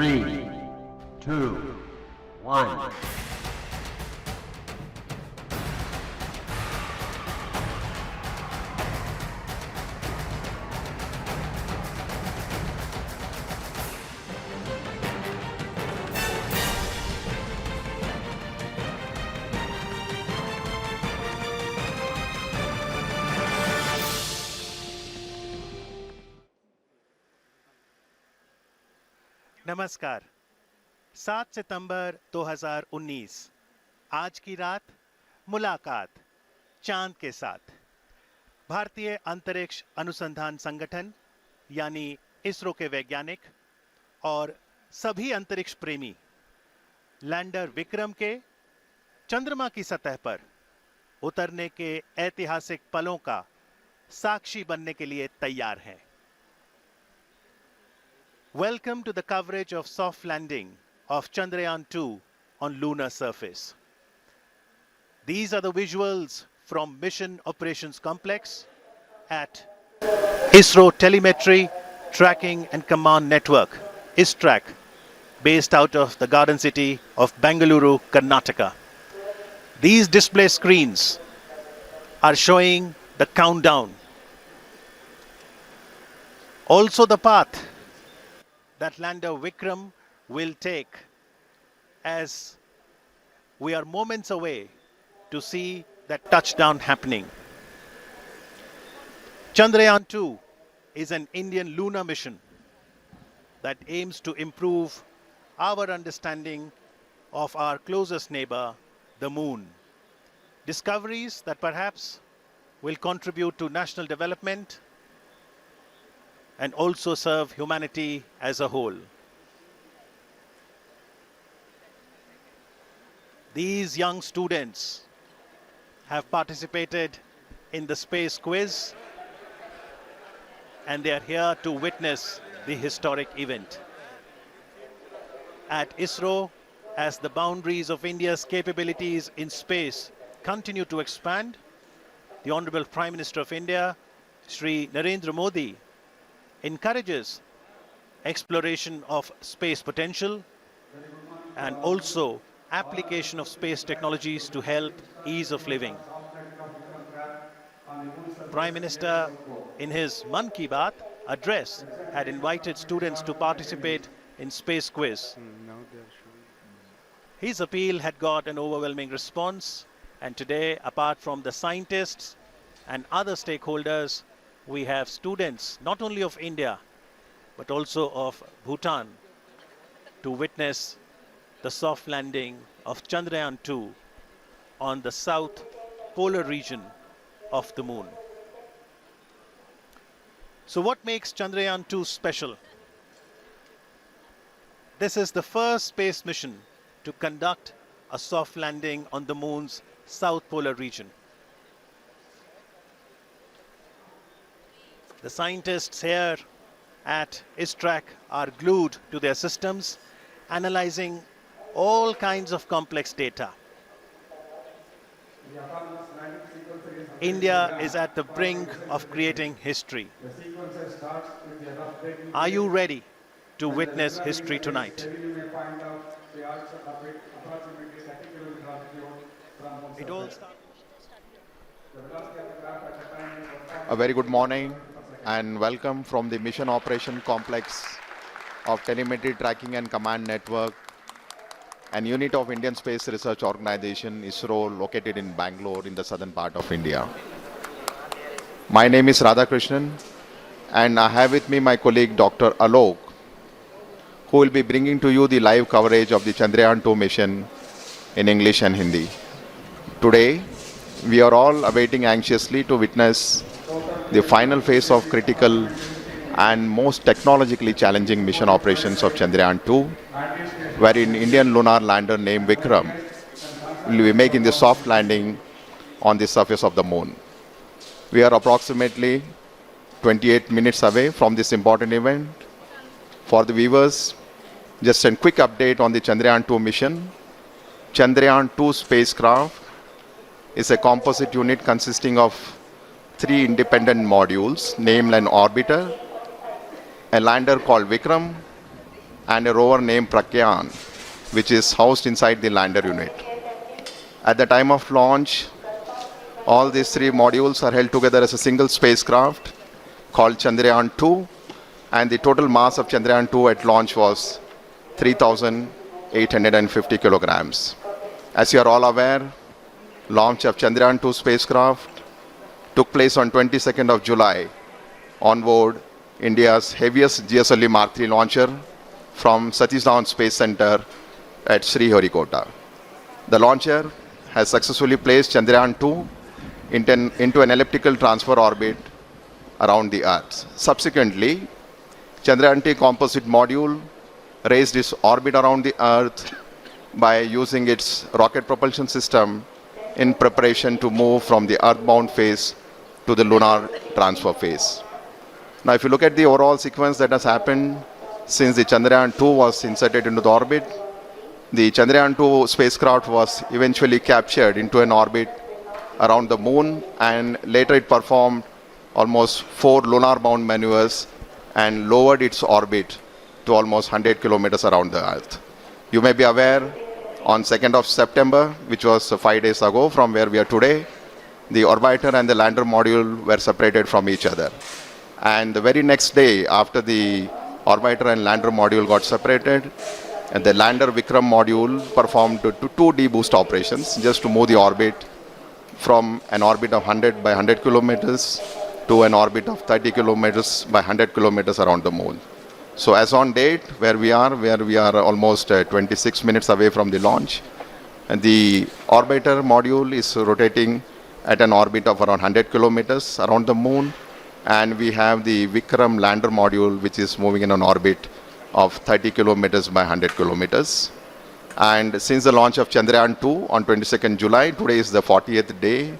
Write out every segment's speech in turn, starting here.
3, 2, 1. नमस्कार। 7 सितंबर 2019 आज की रात मुलाकात चांद के साथ। भारतीय अंतरिक्ष अनुसंधान संगठन यानी इसरो के वैज्ञानिक और सभी अंतरिक्ष प्रेमी लैंडर विक्रम के चंद्रमा की सतह पर उतरने के ऐतिहासिक पलों का साक्षी बनने के लिए तैयार हैं। Welcome to the coverage of soft landing of Chandrayaan 2 on lunar surface. These are the visuals from Mission Operations Complex at ISRO Telemetry Tracking and Command Network, ISTRAC, based out of the garden city of Bengaluru, Karnataka. These display screens are showing the countdown. Also the path that lander Vikram will take as we are moments away to see that touchdown happening. Chandrayaan 2 is an Indian lunar mission that aims to improve our understanding of our closest neighbor, the moon. Discoveries that perhaps will contribute to national development and also serve humanity as a whole. These young students have participated in the space quiz and they are here to witness the historic event. At ISRO, as the boundaries of India's capabilities in space continue to expand, the Honorable Prime Minister of India, Shri Narendra Modi, encourages exploration of space potential and also application of space technologies to help ease of living. Prime Minister, in his Man Ki Baat address, had invited students to participate in space quiz. His appeal had got an overwhelming response, and today, apart from the scientists and other stakeholders, we have students not only of India but also of Bhutan to witness the soft landing of Chandrayaan 2 on the south polar region of the moon. So what makes Chandrayaan 2 special? This is the first space mission to conduct a soft landing on the moon's south polar region. The scientists here at ISTRAC are glued to their systems, analyzing all kinds of complex data. India is at the brink of creating history. Are you ready to witness history tonight? It all starts. A very good morning and welcome from the Mission Operation Complex of Telemetry Tracking and Command Network, an unit of Indian Space Research Organization, ISRO, located in Bangalore in the southern part of India. My name is Radhakrishnan and I have with me my colleague Dr. Alok, who will be bringing to you the live coverage of the Chandrayaan 2 mission in English and Hindi. Today, we are all awaiting anxiously to witness the final phase of critical and most technologically challenging mission operations of Chandrayaan 2, wherein Indian lunar lander named Vikram will be making the soft landing on the surface of the moon. We are approximately 28 minutes away from this important event. For the viewers, just a quick update on the Chandrayaan 2 mission. Chandrayaan 2 spacecraft is a composite unit consisting of 3 independent modules, named an orbiter, a lander called Vikram, and a rover named Pragyan, which is housed inside the lander unit. At the time of launch, all these three modules are held together as a single spacecraft called Chandrayaan-2, and the total mass of Chandrayaan-2 at launch was 3,850 kilograms. As you are all aware, launch of Chandrayaan-2 spacecraft took place on 22nd of July on board India's heaviest GSLV Mark III launcher from Satish Dhawan Space Center at Sriharikota. The launcher has successfully placed Chandrayaan-2 into an elliptical transfer orbit around the Earth. Subsequently, Chandrayaan-2 composite module raised its orbit around the Earth by using its rocket propulsion system in preparation to move from the earthbound phase to the lunar transfer phase. Now, if you look at the overall sequence that has happened since the Chandrayaan-2 was inserted into the orbit, the Chandrayaan-2 spacecraft was eventually captured into an orbit around the moon, and later it performed almost 4 lunar-bound maneuvers and lowered its orbit to almost 100 kilometers around the Earth. You may be aware, on 2nd of September, which was 5 days ago from where we are today, the orbiter and the lander module were separated from each other. And the very next day, after the orbiter and lander module got separated, and the lander Vikram module performed two deboost operations just to move the orbit from an orbit of 100 by 100 kilometers to an orbit of 30 kilometers by 100 kilometers around the moon. So as on date, where we are almost 26 minutes away from the launch, and the orbiter module is rotating at an orbit of around 100 kilometers around the moon, and we have the Vikram lander module, which is moving in an orbit of 30 kilometers by 100 kilometers. And since the launch of Chandrayaan-2 on 22nd July, today is the 40th day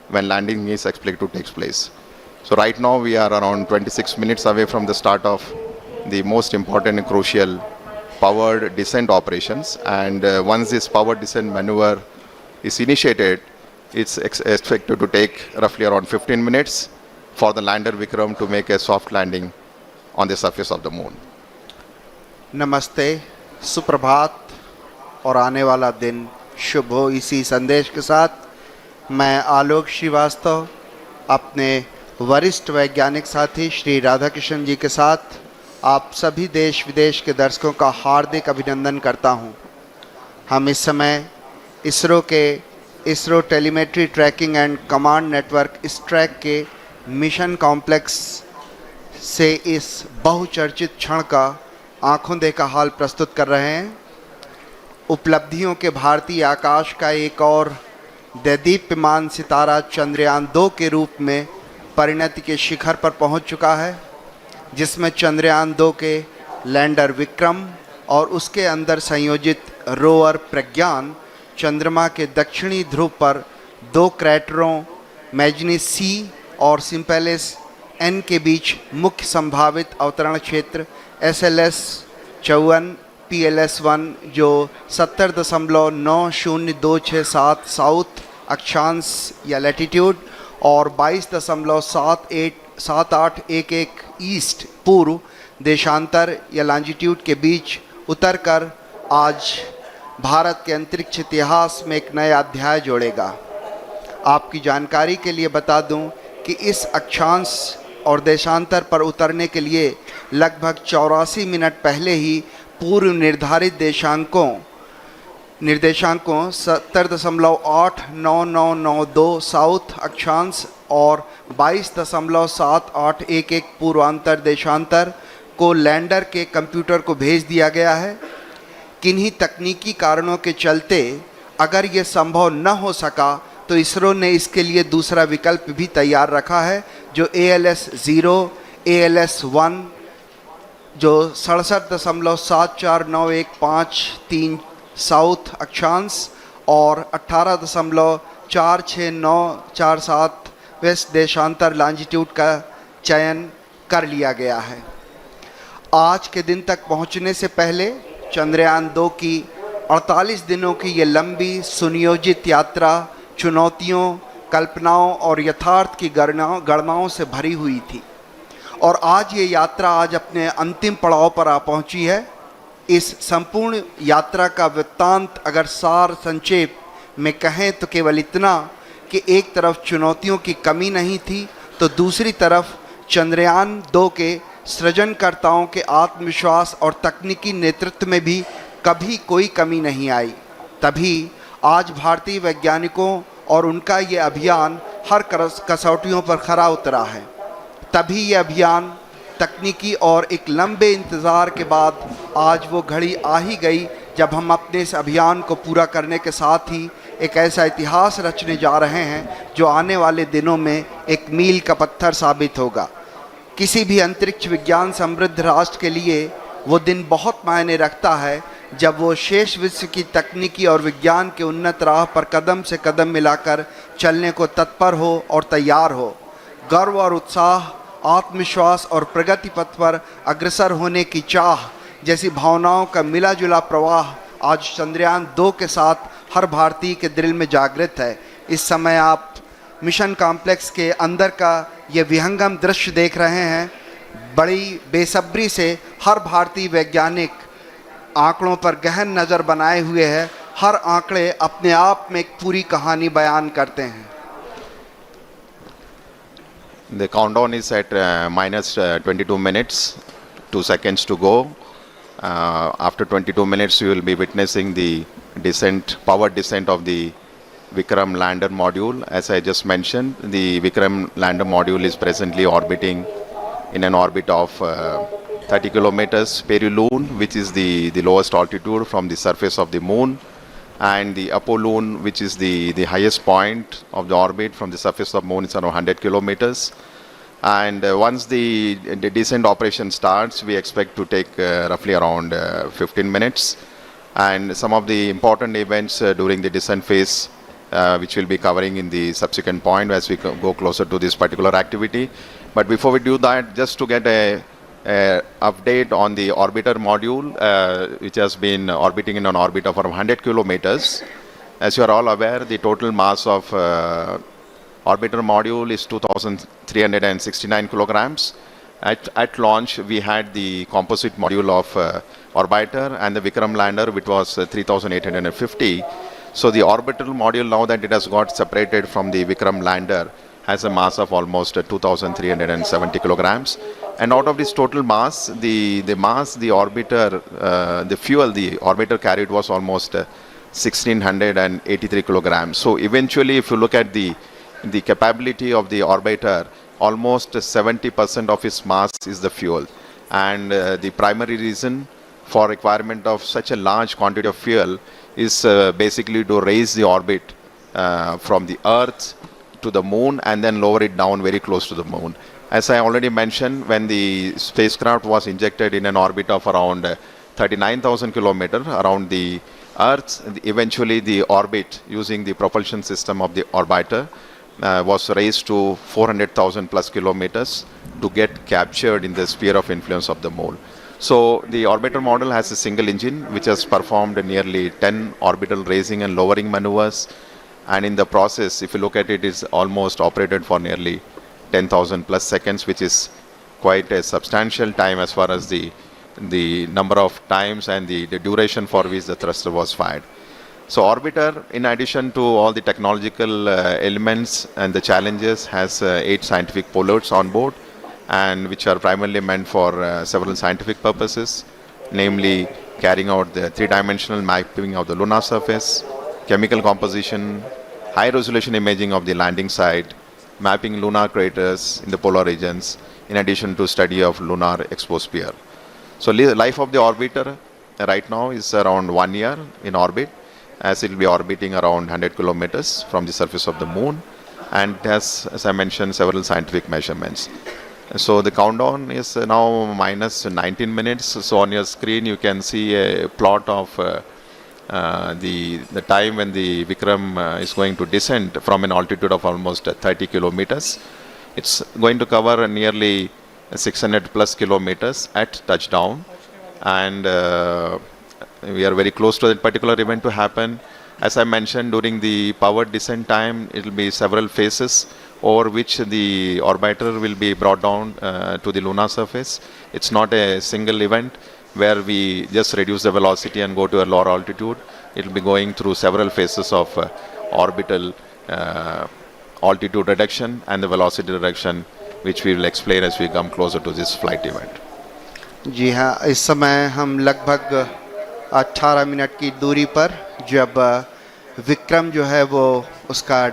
when landing is expected to take place. So right now we are around 26 minutes away from the start of the most important and crucial powered descent operations. And once this powered descent maneuver is initiated, it's expected to take roughly around 15 minutes for the lander Vikram to make a soft landing on the surface of the moon. नमस्ते, सुप्रभात और आने वाला दिन शुभ हो। इसी संदेश के साथ मैं आलोक श्रीवास्तव अपने वरिष्ठ वैज्ञानिक साथी श्री राधाकृष्ण जी के साथ आप सभी देश विदेश के दर्शकों का हार्दिक अभिनंदन करता हूं। हम इस समय ISRO telemetry tracking and command network track के मिशन कॉम्प्लेक्स से इस बहुचर्चित क्षण का आंखों देखा हाल प्रस्तुत कर रहे हैं। उपलब्धियों के भारतीय आकाश का एक और दैदीप्यमान सितारा चंद्रयान-2 के रूप में परिणति के शिखर पर पहुंच चुका है, जिसमें चंद्रयान-2 के लैंडर विक्रम और उसके अंदर संयोजित रोवर प्रज्ञान चंद्रमा के दक्षिणी ध्रुव पर 2 क्रैटरों मैग्नीज सी और सिम्पेलिस एन के बीच मुख्य संभावित अवतरण क्षेत्र SLS-54 PLS-1 जो 70.90267 साउथ अक्षांश या लैटिट्यूड और 22.7811 ईस्ट पूर्व देशांतर या लॉन्जिट्यूड के बीच उतरकर आज भारत के अंतरिक्ष इतिहास में एक नया अध्याय जोड़ेगा। आपकी जानकारी के लिए बता दूं कि इस अक्षांश और देशांतर पर उतरने के लिए लगभग 84 मिनट पहले ही पूर्व निर्धारित निर्देशांकों 70.89992 साउथ अक्षांश और 22.7811 पूर्वांतर देशांतर को लैंडर के कंप्यूटर को भेज दिया गया है। किन्हीं तकनीकी कारणों के चलते अगर ये संभव न हो सका तो इसरो ने इसके लिए दूसरा विकल्प भी तैयार रखा है, जो ALS-0 ALS-1 जो 67.74915 साउथ अक्षांश और 18.46947 वेस्ट देशांतर लॉन्जिट्यूड का चयन कर लिया गया है। आज के दिन तक पहुंचने से पहले चंद्रयान-2 की 48 दिनों की ये लंबी सुनियोजित यात्रा चुनौतियों, कल्पनाओं और यथार्थ की गणनाओं से भरी हुई थी और आज ये यात्रा अपने अंतिम पड़ाव पर आ पहुंची है। इस संपूर्ण यात्रा का वृत्तांत अगर सार संक्षेप में कहें तो केवल इतना कि एक तरफ चुनौतियों की कमी नहीं थी तो दूसरी तरफ चंद्रयान 2 के सृजनकर्ताओं के आत्मविश्वास और तकनीकी नेतृत्व में भी कभी कोई कमी नहीं आई। तभी आज भारतीय वैज्ञानिकों और उनका ये अभियान हर कसौटियों पर खरा उतरा है। तभी ये अभियान तकनीकी और एक लंबे इंतज़ार के बाद आज वो घड़ी आ ही गई जब हम अपने इस अभियान को पूरा करने के साथ ही एक ऐसा इतिहास रचने जा रहे हैं जो आने वाले दिनों में एक मील का पत्थर साबित होगा। किसी भी अंतरिक्ष विज्ञान समृद्ध राष्ट्र के लिए वो दिन बहुत मायने रखता है जब वो शेष विश्व की तकनीकी और विज्ञान के उन्नत राह पर कदम से कदम मिलाकर चलने को तत्पर हो और तैयार हो। गर्व और उत्साह, आत्मविश्वास और प्रगति पथ पर अग्रसर होने की चाह जैसी भावनाओं का मिला जुला प्रवाह आज चंद्रयान 2 के साथ हर भारतीय के दिल में जागृत है। इस समय आप मिशन कॉम्प्लेक्स के अंदर का ये विहंगम दृश्य देख रहे हैं। बड़ी बेसब्री से हर भारतीय वैज्ञानिक आंकड़ों पर गहन नज़र बनाए हुए है। हर आंकड़े अपने आप में एक पूरी कहानी बयान करते हैं। The countdown is at minus 22 minutes, 2 seconds to go. After 22 minutes, you will be witnessing the descent, powered descent of the Vikram lander module. As I just mentioned, the Vikram lander module is presently orbiting in an orbit of 30 kilometers peri-Lune, which is the lowest altitude from the surface of the moon, and the Apollune, which is the highest point of the orbit from the surface of moon, is around 100 kilometers. And once the descent operation starts, we expect to take roughly around 15 minutes. And some of the important events during the descent phase, which we'll be covering in the subsequent point as we go closer to this particular activity. But before we do that, just to get a update on the orbiter module, which has been orbiting in an orbit of around 100 kilometers. As you are all aware, the total mass of orbiter module is 2,369 kilograms. At launch, we had the composite module of orbiter and the Vikram lander, which was 3,850. So the orbital module, now that it has got separated from the Vikram lander, has a mass of almost 2,370 kilograms. And out of this total mass, the orbiter, the fuel the orbiter carried was almost 1,683 kilograms. So eventually, if you look at the capability of the orbiter, almost 70% of its mass is the fuel. And the primary reason for requirement of such a large quantity of fuel is basically to raise the orbit from the Earth to the moon and then lower it down very close to the moon. As I already mentioned, when the spacecraft was injected in an orbit of around 39,000 kilometers around the Earth, eventually the orbit using the propulsion system of the orbiter was raised to 400,000 plus kilometers to get captured in the sphere of influence of the moon. So the orbiter model has a single engine which has performed nearly 10 orbital raising and lowering maneuvers, and in the process, if you look at it, is almost operated for nearly 10,000 plus seconds, which is quite a substantial time as far as the number of times and the duration for which the thruster was fired. So orbiter, in addition to all the technological elements and the challenges, has 8 scientific payloads on board, and which are primarily meant for several scientific purposes, namely carrying out the 3-dimensional mapping of the lunar surface, chemical composition, high resolution imaging of the landing site, mapping lunar craters in the polar regions, in addition to study of lunar exosphere. So life of the orbiter right now is around 1 year in orbit, as it will be orbiting around 100 kilometers from the surface of the moon, and it has, as I mentioned, several scientific measurements. So the countdown is now minus 19 minutes. So on your screen you can see a plot of the time when the Vikram is going to descend from an altitude of almost 30 kilometers. It's going to cover nearly 600 plus kilometers at touchdown, and we are very close to that particular event to happen. As I mentioned, during the powered descent time, it will be several phases over which the orbiter will be brought down to the lunar surface. It's not a single event. where we just reduce the velocity and go to a lower altitude. It will be going through several phases of orbital altitude reduction and the velocity reduction, which we will explain as we come closer to this flight event. जी हाँ, इस समय हम लगभग 18 minute की दूरी पर जब विक्रम जो है वो उसका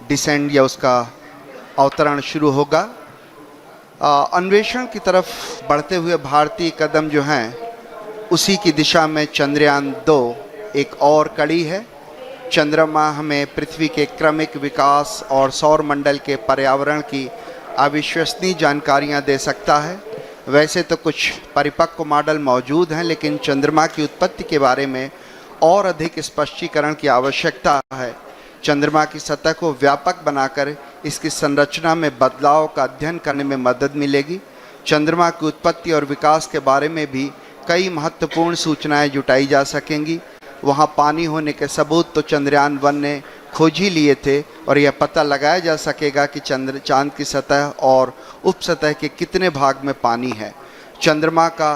डिसेंड या उसका अवतरण शुरू होगा, अन्वेषण की तरफ बढ़ते हुए भारतीय कदम जो हैं उसी की दिशा में चंद्रयान 2 एक और कड़ी है। चंद्रमा हमें पृथ्वी के क्रमिक विकास और सौर मंडल के पर्यावरण की अविश्वसनीय जानकारियां दे सकता है। वैसे तो कुछ परिपक्व मॉडल मौजूद हैं, लेकिन चंद्रमा की उत्पत्ति के बारे में और अधिक स्पष्टीकरण की आवश्यकता है। चंद्रमा की सतह को व्यापक बनाकर इसकी संरचना में बदलाव का अध्ययन करने में मदद मिलेगी। चंद्रमा की उत्पत्ति और विकास के बारे में भी कई महत्वपूर्ण सूचनाएं जुटाई जा सकेंगी। वहां पानी होने के सबूत तो चंद्रयान 1 ने खोज ही लिए थे और यह पता लगाया जा सकेगा कि चांद की सतह और उपसतह के कितने भाग में पानी है। चंद्रमा का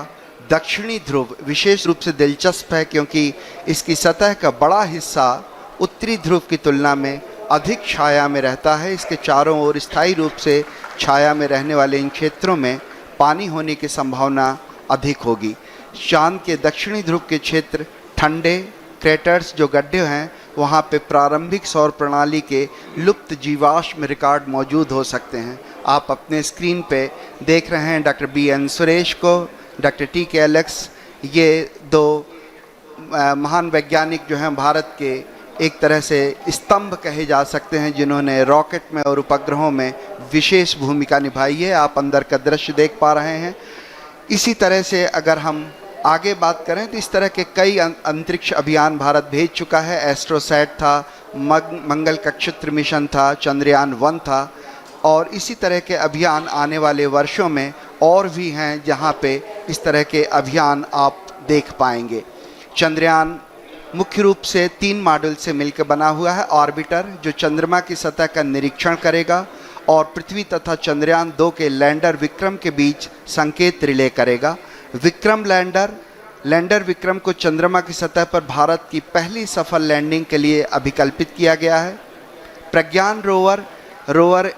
दक्षिणी ध्रुव विशेष रूप से दिलचस्प है, क्योंकि इसकी सतह का बड़ा हिस्सा उत्तरी ध्रुव की तुलना में अधिक छाया में रहता है। इसके चारों ओर स्थायी रूप से छाया में रहने वाले इन क्षेत्रों में पानी होने की संभावना अधिक होगी। चांद के दक्षिणी ध्रुव के क्षेत्र ठंडे क्रेटर्स जो गड्ढे हैं, वहाँ पे प्रारंभिक सौर प्रणाली के लुप्त जीवाश्म रिकॉर्ड मौजूद हो सकते हैं। आप अपने स्क्रीन पे देख रहे हैं डॉक्टर BN सुरेश को, डॉक्टर TK एलेक्स, ये दो महान वैज्ञानिक जो हैं भारत के एक तरह से स्तंभ कहे जा सकते हैं, जिन्होंने रॉकेट में और उपग्रहों में विशेष भूमिका निभाई है। आप अंदर का दृश्य देख पा रहे हैं। इसी तरह से अगर हम आगे बात करें तो इस तरह के कई अंतरिक्ष अभियान भारत भेज चुका है। एस्ट्रोसैट था, मंगल कक्षत्र मिशन था, चंद्रयान 1 था, और इसी तरह के अभियान आने वाले वर्षों में और भी हैं जहां पे इस तरह के अभियान आप देख पाएंगे। चंद्रयान मुख्य रूप से 3 मॉड्यूल से मिलकर बना हुआ है। ऑर्बिटर जो चंद्रमा की सतह का निरीक्षण करेगा और पृथ्वी तथा चंद्रयान 2 के लैंडर विक्रम के बीच संकेत रिले करेगा। विक्रम लैंडर विक्रम को चंद्रमा की सतह पर भारत की पहली सफल लैंडिंग के लिए अभिकल्पित किया गया है। प्रज्ञान रोवर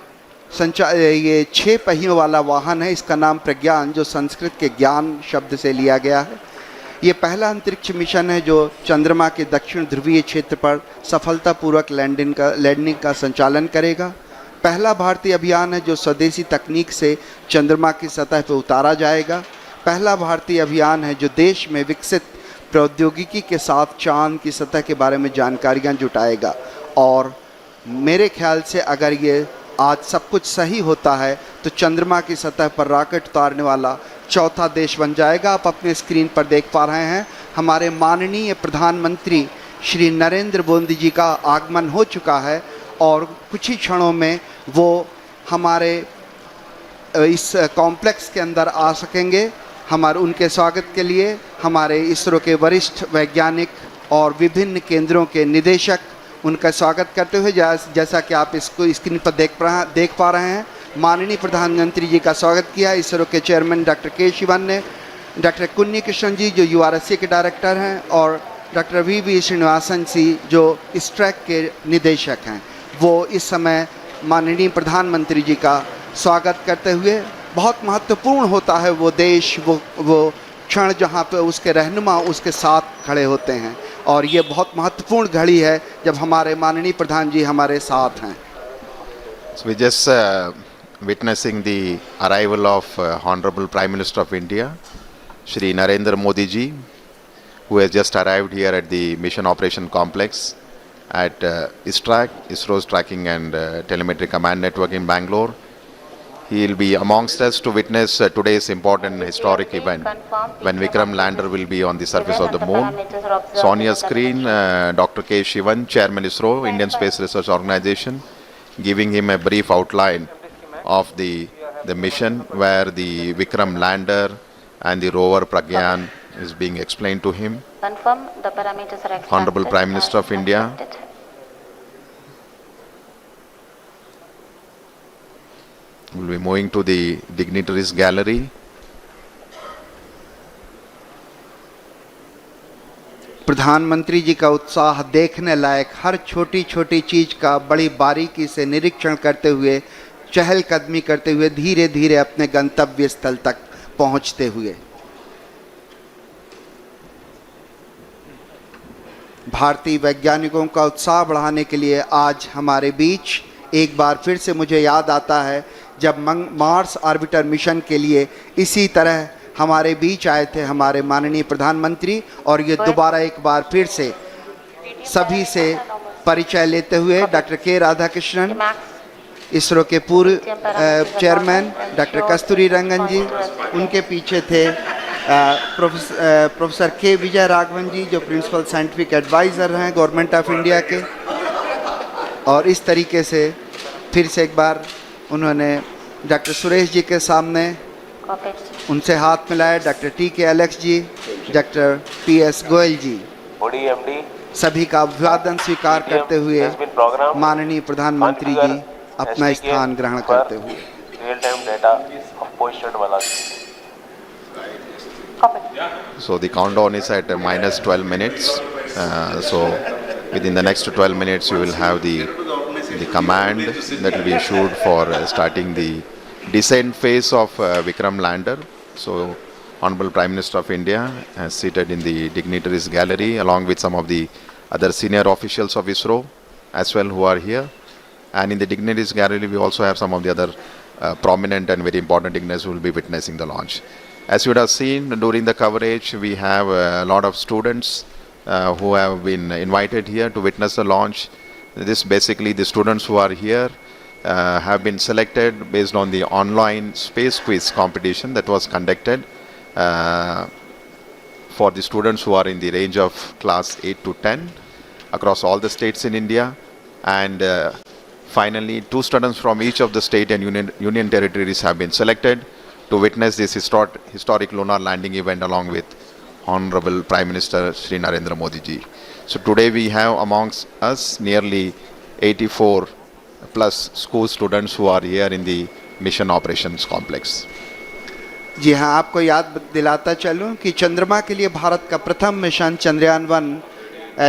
ये 6 पहियों वाला वाहन है। इसका नाम प्रज्ञान जो संस्कृत के ज्ञान शब्द से लिया गया है। ये पहला अंतरिक्ष मिशन है जो चंद्रमा के दक्षिण ध्रुवीय क्षेत्र पर सफलतापूर्वक लैंडिंग का संचालन करेगा। पहला भारतीय अभियान है जो स्वदेशी तकनीक से चंद्रमा की सतह पर उतारा जाएगा। पहला भारतीय अभियान है जो देश में विकसित प्रौद्योगिकी के साथ चांद की सतह के बारे में जानकारियां जुटाएगा। और मेरे ख्याल से अगर ये आज सब कुछ सही होता है तो चंद्रमा की सतह पर रॉकेट उतारने वाला चौथा देश बन जाएगा। आप अपने स्क्रीन पर देख पा रहे हैं हमारे माननीय प्रधानमंत्री श्री नरेंद्र मोदी जी का आगमन हो चुका है और कुछ ही क्षणों में वो हमारे इस कॉम्प्लेक्स के अंदर आ सकेंगे। हमारे उनके स्वागत के लिए हमारे इसरो के वरिष्ठ वैज्ञानिक और विभिन्न केंद्रों के निदेशक उनका स्वागत करते हुए जैसा कि आप इसको स्क्रीन पर देख पा रहे हैं, माननीय प्रधानमंत्री जी का स्वागत किया। इसरो के चेयरमैन डॉक्टर के शिवन ने, डॉक्टर कुन्नी कृष्ण जी जो URSC के डायरेक्टर हैं और डॉक्टर VV श्रीनिवासन जी जो इस ट्रैक के निदेशक हैं, वो इस समय माननीय प्रधानमंत्री जी का स्वागत करते हुए, बहुत महत्वपूर्ण होता है वो देश, वो क्षण जहाँ पे उसके रहनुमा उसके साथ खड़े होते हैं, और ये बहुत महत्वपूर्ण घड़ी है जब हमारे माननीय प्रधान जी हमारे साथ हैं। So we just witnessing the arrival of Honorable Prime Minister of India, Shri Narendra Modi ji, who has just arrived here at the Mission Operation Complex at ISRO's Tracking and Telemetry Command Network in Bangalore. He will be amongst us to witness today's important historic event when Vikram lander will be on the surface of the moon. So on your screen, Dr. K. Shivan, Chairman ISRO, Indian Space Research Organization, giving him a brief outline of the mission where the Vikram lander and the rover Pragyan is being explained to him. Confirm the parameters are accepted. Honorable Prime Minister of India. We'll be moving to the dignitaries gallery. प्रधानमंत्री जी का उत्साह देखने लायक, हर छोटी छोटी चीज का बड़ी बारीकी से निरीक्षण करते हुए, चहलकदमी करते हुए धीरे धीरे अपने गंतव्य स्थल तक पहुंचते हुए। भारतीय वैज्ञानिकों का उत्साह बढ़ाने के लिए आज हमारे बीच एक बार फिर से मुझे याद आता है जब मार्स ऑर्बिटर मिशन के लिए इसी तरह हमारे बीच आए थे हमारे माननीय प्रधानमंत्री, और ये दोबारा एक बार फिर से सभी से परिचय लेते हुए डॉक्टर के राधाकृष्णन, इसरो के पूर्व चेयरमैन डॉक्टर कस्तूरी रंगन जी, उनके पीछे थे प्रोफेसर के विजय राघवन जी जो प्रिंसिपल साइंटिफिक एडवाइज़र हैं गवर्नमेंट ऑफ इंडिया के, और इस तरीके से फिर से एक बार उन्होंने डॉक्टर सुरेश जी के सामने उनसे हाथ मिलाया, डॉक्टर टी.के. एलेक्स जी, डॉक्टर पी.एस. गोयल जी, सभी का अभिवादन स्वीकार करते हुए माननीय प्रधानमंत्री जी अपना स्थान ग्रहण करते हुए। So the countdown is at minus 12 minutes. So within the next 12 minutes, you will have the command that will be issued for starting the descent phase of Vikram lander. So Honorable Prime Minister of India is seated in the dignitaries gallery along with some of the other senior officials of ISRO as well who are here. And in the dignitaries gallery, we also have some of the other prominent and very important dignitaries who will be witnessing the launch. As you would have seen during the coverage, we have a lot of students who have been invited here to witness the launch. This basically the students who are here have been selected based on the online space quiz competition that was conducted for the students who are in the range of class 8 to 10 across all the states in India. And finally, 2 students from each of the state and union territories have been selected to witness this historic lunar landing event along with Honorable Prime Minister Shri Narendra Modi ji. So today we have amongst us nearly 84 plus school students who are here in the mission operations complex. जी हाँ, आपको याद दिलाता चलूं कि चंद्रमा के लिए भारत का प्रथम मिशन चंद्रयान 1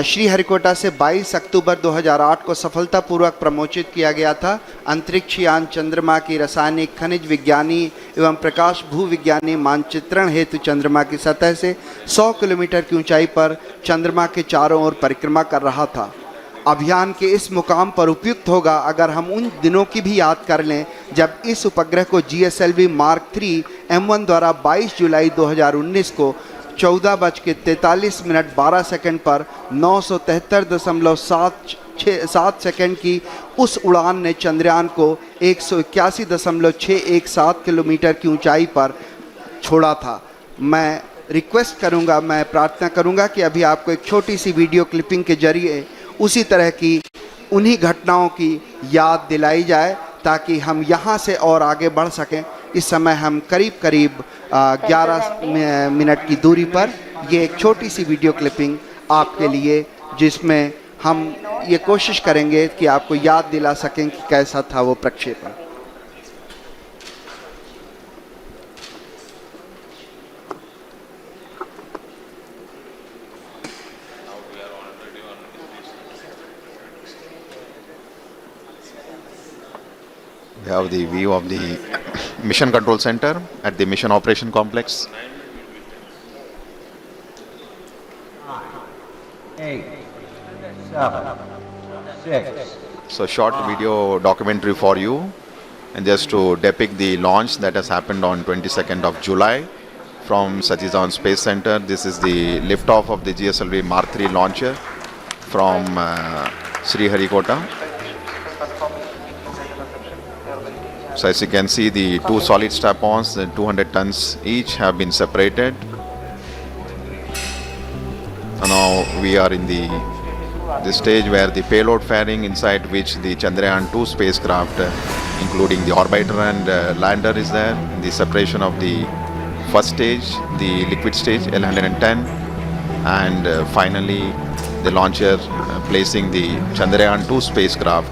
श्रीहरिकोटा से 22 अक्टूबर 2008 को सफलतापूर्वक प्रमोचित किया गया था। अंतरिक्ष यान चंद्रमा की रासायनिक, खनिज विज्ञानी एवं प्रकाश भूविज्ञानी मानचित्रण हेतु चंद्रमा की सतह से 100 किलोमीटर की ऊंचाई पर चंद्रमा के चारों ओर परिक्रमा कर रहा था। अभियान के इस मुकाम पर उपयुक्त होगा अगर हम उन दिनों की भी याद कर लें जब इस उपग्रह को GSLV Mark 3 M1 द्वारा 22 जुलाई 2019 को 14:43 पर 973.7 सेकंड की उस उड़ान ने चंद्रयान को 181.617 किलोमीटर की ऊंचाई पर छोड़ा था। मैं रिक्वेस्ट करूंगा, मैं प्रार्थना करूंगा कि अभी आपको एक छोटी सी वीडियो क्लिपिंग के जरिए उसी तरह की उन्हीं घटनाओं की याद दिलाई जाए ताकि हम यहाँ से और आगे बढ़ सकें। इस समय हम करीब 11 मिनट की दूरी पर ये एक छोटी सी वीडियो क्लिपिंग आपके लिए, जिसमें हम ये कोशिश करेंगे कि आपको याद दिला सकें कि कैसा था वो प्रक्षेपण। We have the view of the Mission Control Center at the Mission Operation Complex. 8, 7, 6. So short video documentary for you, and just to depict the launch that has happened on 22nd of July from Satish Dhawan Space Center. This is the liftoff of the GSLV Mark 3 launcher from Sriharikota. So as you can see, the 2 solid strap-ons, 200 tons each, have been separated. And now we are in the stage where the payload fairing, inside which the Chandrayaan 2 spacecraft, including the orbiter and lander, is there. The separation of the first stage, the liquid stage L110, and finally the launcher placing the Chandrayaan 2 spacecraft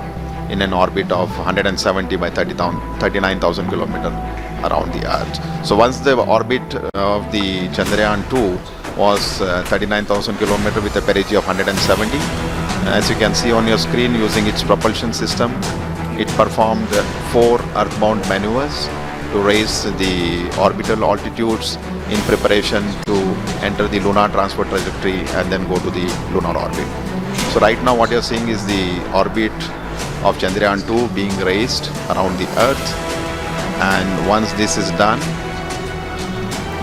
in an orbit of 170 by 39,000 kilometers around the Earth. So once the orbit of the Chandrayaan 2 was 39,000 kilometers with a perigee of 170. As you can see on your screen, using its propulsion system, it performed 4 earthbound maneuvers to raise the orbital altitudes in preparation to enter the lunar transfer trajectory and then go to the lunar orbit. So right now what you're seeing is the orbit of Chandrayaan 2 being raised around the Earth, and once this is done,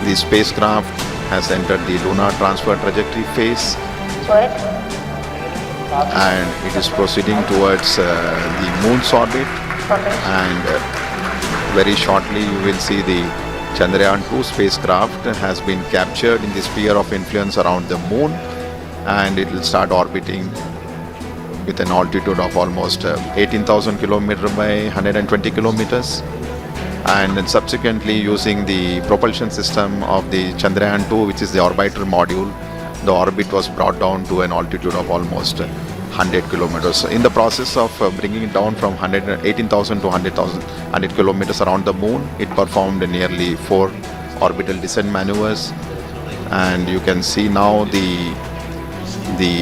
the spacecraft has entered the lunar transfer trajectory phase Good. and it is proceeding towards the moon's orbit, Okay. and very shortly you will see the Chandrayaan 2 spacecraft has been captured in the sphere of influence around the moon, and it will start orbiting with an altitude of almost 18,000 kilometers by 120 kilometers. And then subsequently, using the propulsion system of the Chandrayaan 2, which is the orbiter module, the orbit was brought down to an altitude of almost 100 kilometers. In the process of bringing it down from 18,000 to 100 kilometers around the moon, it performed nearly 4 orbital descent maneuvers, and you can see now the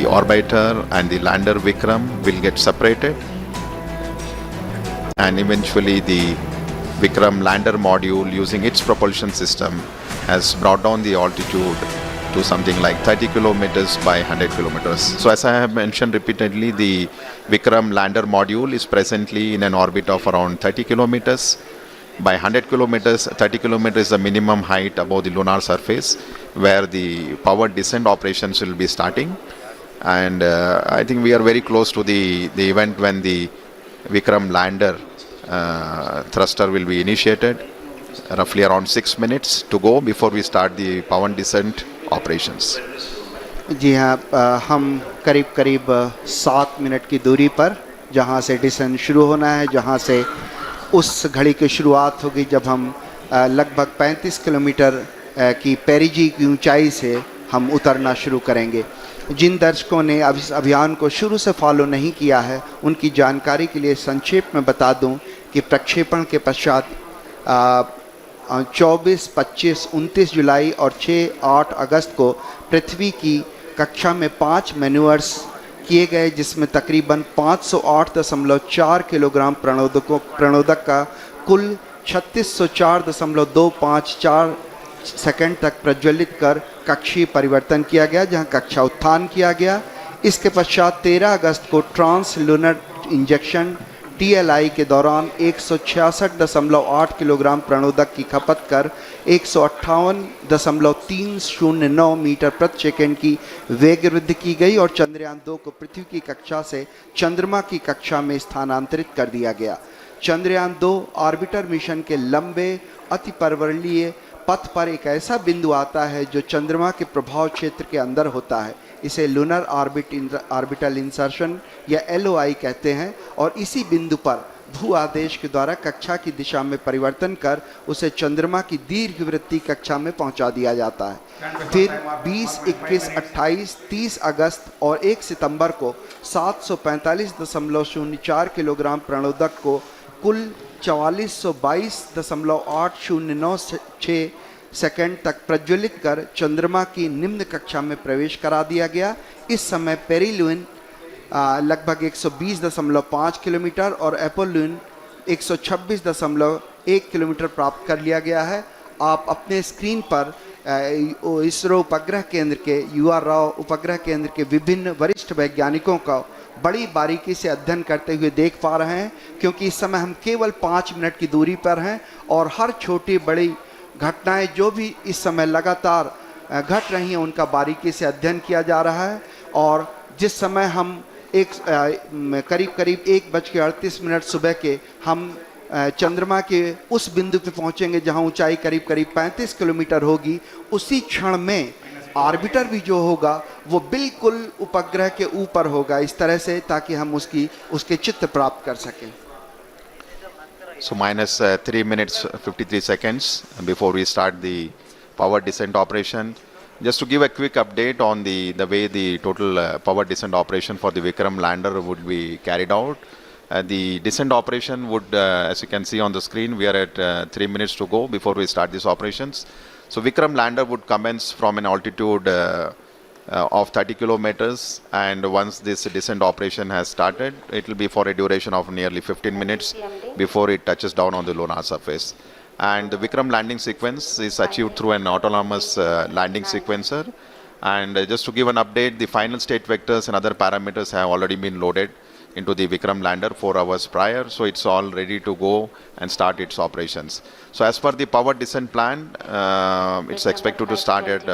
orbiter and the lander Vikram will get separated, and eventually the Vikram lander module, using its propulsion system, has brought down the altitude to something like 30 kilometers by 100 kilometers. So as I have mentioned repeatedly, the Vikram lander module is presently in an orbit of around 30 kilometers. By 100 kilometers, 30 kilometers is the minimum height above the lunar surface where the powered descent operations will be starting. And I think we are very close to the event when the Vikram lander thruster will be initiated. Roughly around 6 minutes to go before we start the powered descent operations. जी हाँ, हम करीब करीब 7 minute की दूरी पर जहाँ से decent शुरू होना है, जहाँ से उस घड़ी की शुरुआत होगी जब हम लगभग 35 किलोमीटर की पेरिजी की ऊंचाई से हम उतरना शुरू करेंगे। जिन दर्शकों ने अब इस अभियान को शुरू से फॉलो नहीं किया है, उनकी जानकारी के लिए संक्षेप में बता दूं कि प्रक्षेपण के पश्चात 24, 25, 29 जुलाई और 6-8 अगस्त को पृथ्वी की कक्षा में 5 मैन्यूअर्स किए गए, जिसमें तकरीबन 508.4 किलोग्राम प्रणोदक का कुल 3604.254 सेकंड तक प्रज्वलित कर कक्षीय परिवर्तन किया गया, जहां कक्षा उत्थान किया गया। इसके पश्चात 13 अगस्त को ट्रांस लूनर इंजेक्शन TLI के दौरान 166.8 किलोग्राम प्रणोदक की खपत कर 158.309 मीटर प्रति सेकंड की वेग वृद्धि की गई और चंद्रयान 2 को पृथ्वी की कक्षा से चंद्रमा की कक्षा में स्थानांतरित कर दिया गया। चंद्रयान 2 ऑर्बिटर मिशन के लंबे अतिपर्वणीय पथ पर एक ऐसा बिंदु आता है जो चंद्रमा के प्रभाव क्षेत्र के अंदर होता है। इसे लूनर ऑर्बिटल इंसर्शन या LOI कहते हैं, और इसी बिंदु पर भू आदेश के द्वारा कक्षा की दिशा में परिवर्तन कर उसे चंद्रमा की दीर्घवृत्तीय कक्षा में पहुंचा दिया जाता है। फिर 20, 21, 28, 30 अगस्त और 1 सितंबर को 745.04 किलोग्राम प्रणोदक को कुल 4422.809 सेकंड तक प्रज्वलित कर चंद्रमा की निम्न कक्षा में प्रवेश करा दिया गया। इस समय पेरिलून लगभग 120.5 किलोमीटर और एपोलून 126.1 किलोमीटर प्राप्त कर लिया गया है। आप अपने स्क्रीन पर इसरो उपग्रह केंद्र के UR राव उपग्रह केंद्र के विभिन्न वरिष्ठ वैज्ञानिकों का बड़ी बारीकी से अध्ययन करते हुए देख पा रहे हैं, क्योंकि इस समय हम केवल 5 मिनट की दूरी पर हैं और हर छोटी बड़ी घटनाएं जो भी इस समय लगातार घट रही हैं उनका बारीकी से अध्ययन किया जा रहा है। और जिस समय हम करीब 1:38 सुबह के हम चंद्रमा के उस बिंदु पे पहुंचेंगे जहां ऊंचाई करीब 35 किलोमीटर होगी, उसी क्षण में ऑर्बिटर भी जो होगा वो बिल्कुल उपग्रह के ऊपर होगा, इस तरह से ताकि हम उसके चित्र प्राप्त कर सकें। So minus 3 minutes 53 seconds before we start the power descent operation. Just to give a quick update on the way the total power descent operation for the Vikram lander would be carried out. The descent operation would, as you can see on the screen, we are at 3 minutes to go before we start these operations. So Vikram lander would commence from an altitude of 30 kilometers, and once this descent operation has started, it will be for a duration of nearly 15 minutes before it touches down on the lunar surface. And the Vikram landing sequence is achieved through an autonomous landing sequencer. And just to give an update, the final state vectors and other parameters have already been loaded into the Vikram lander 4 hours prior, so it's all ready to go and start its operations. So as per the power descent plan, it's expected to start at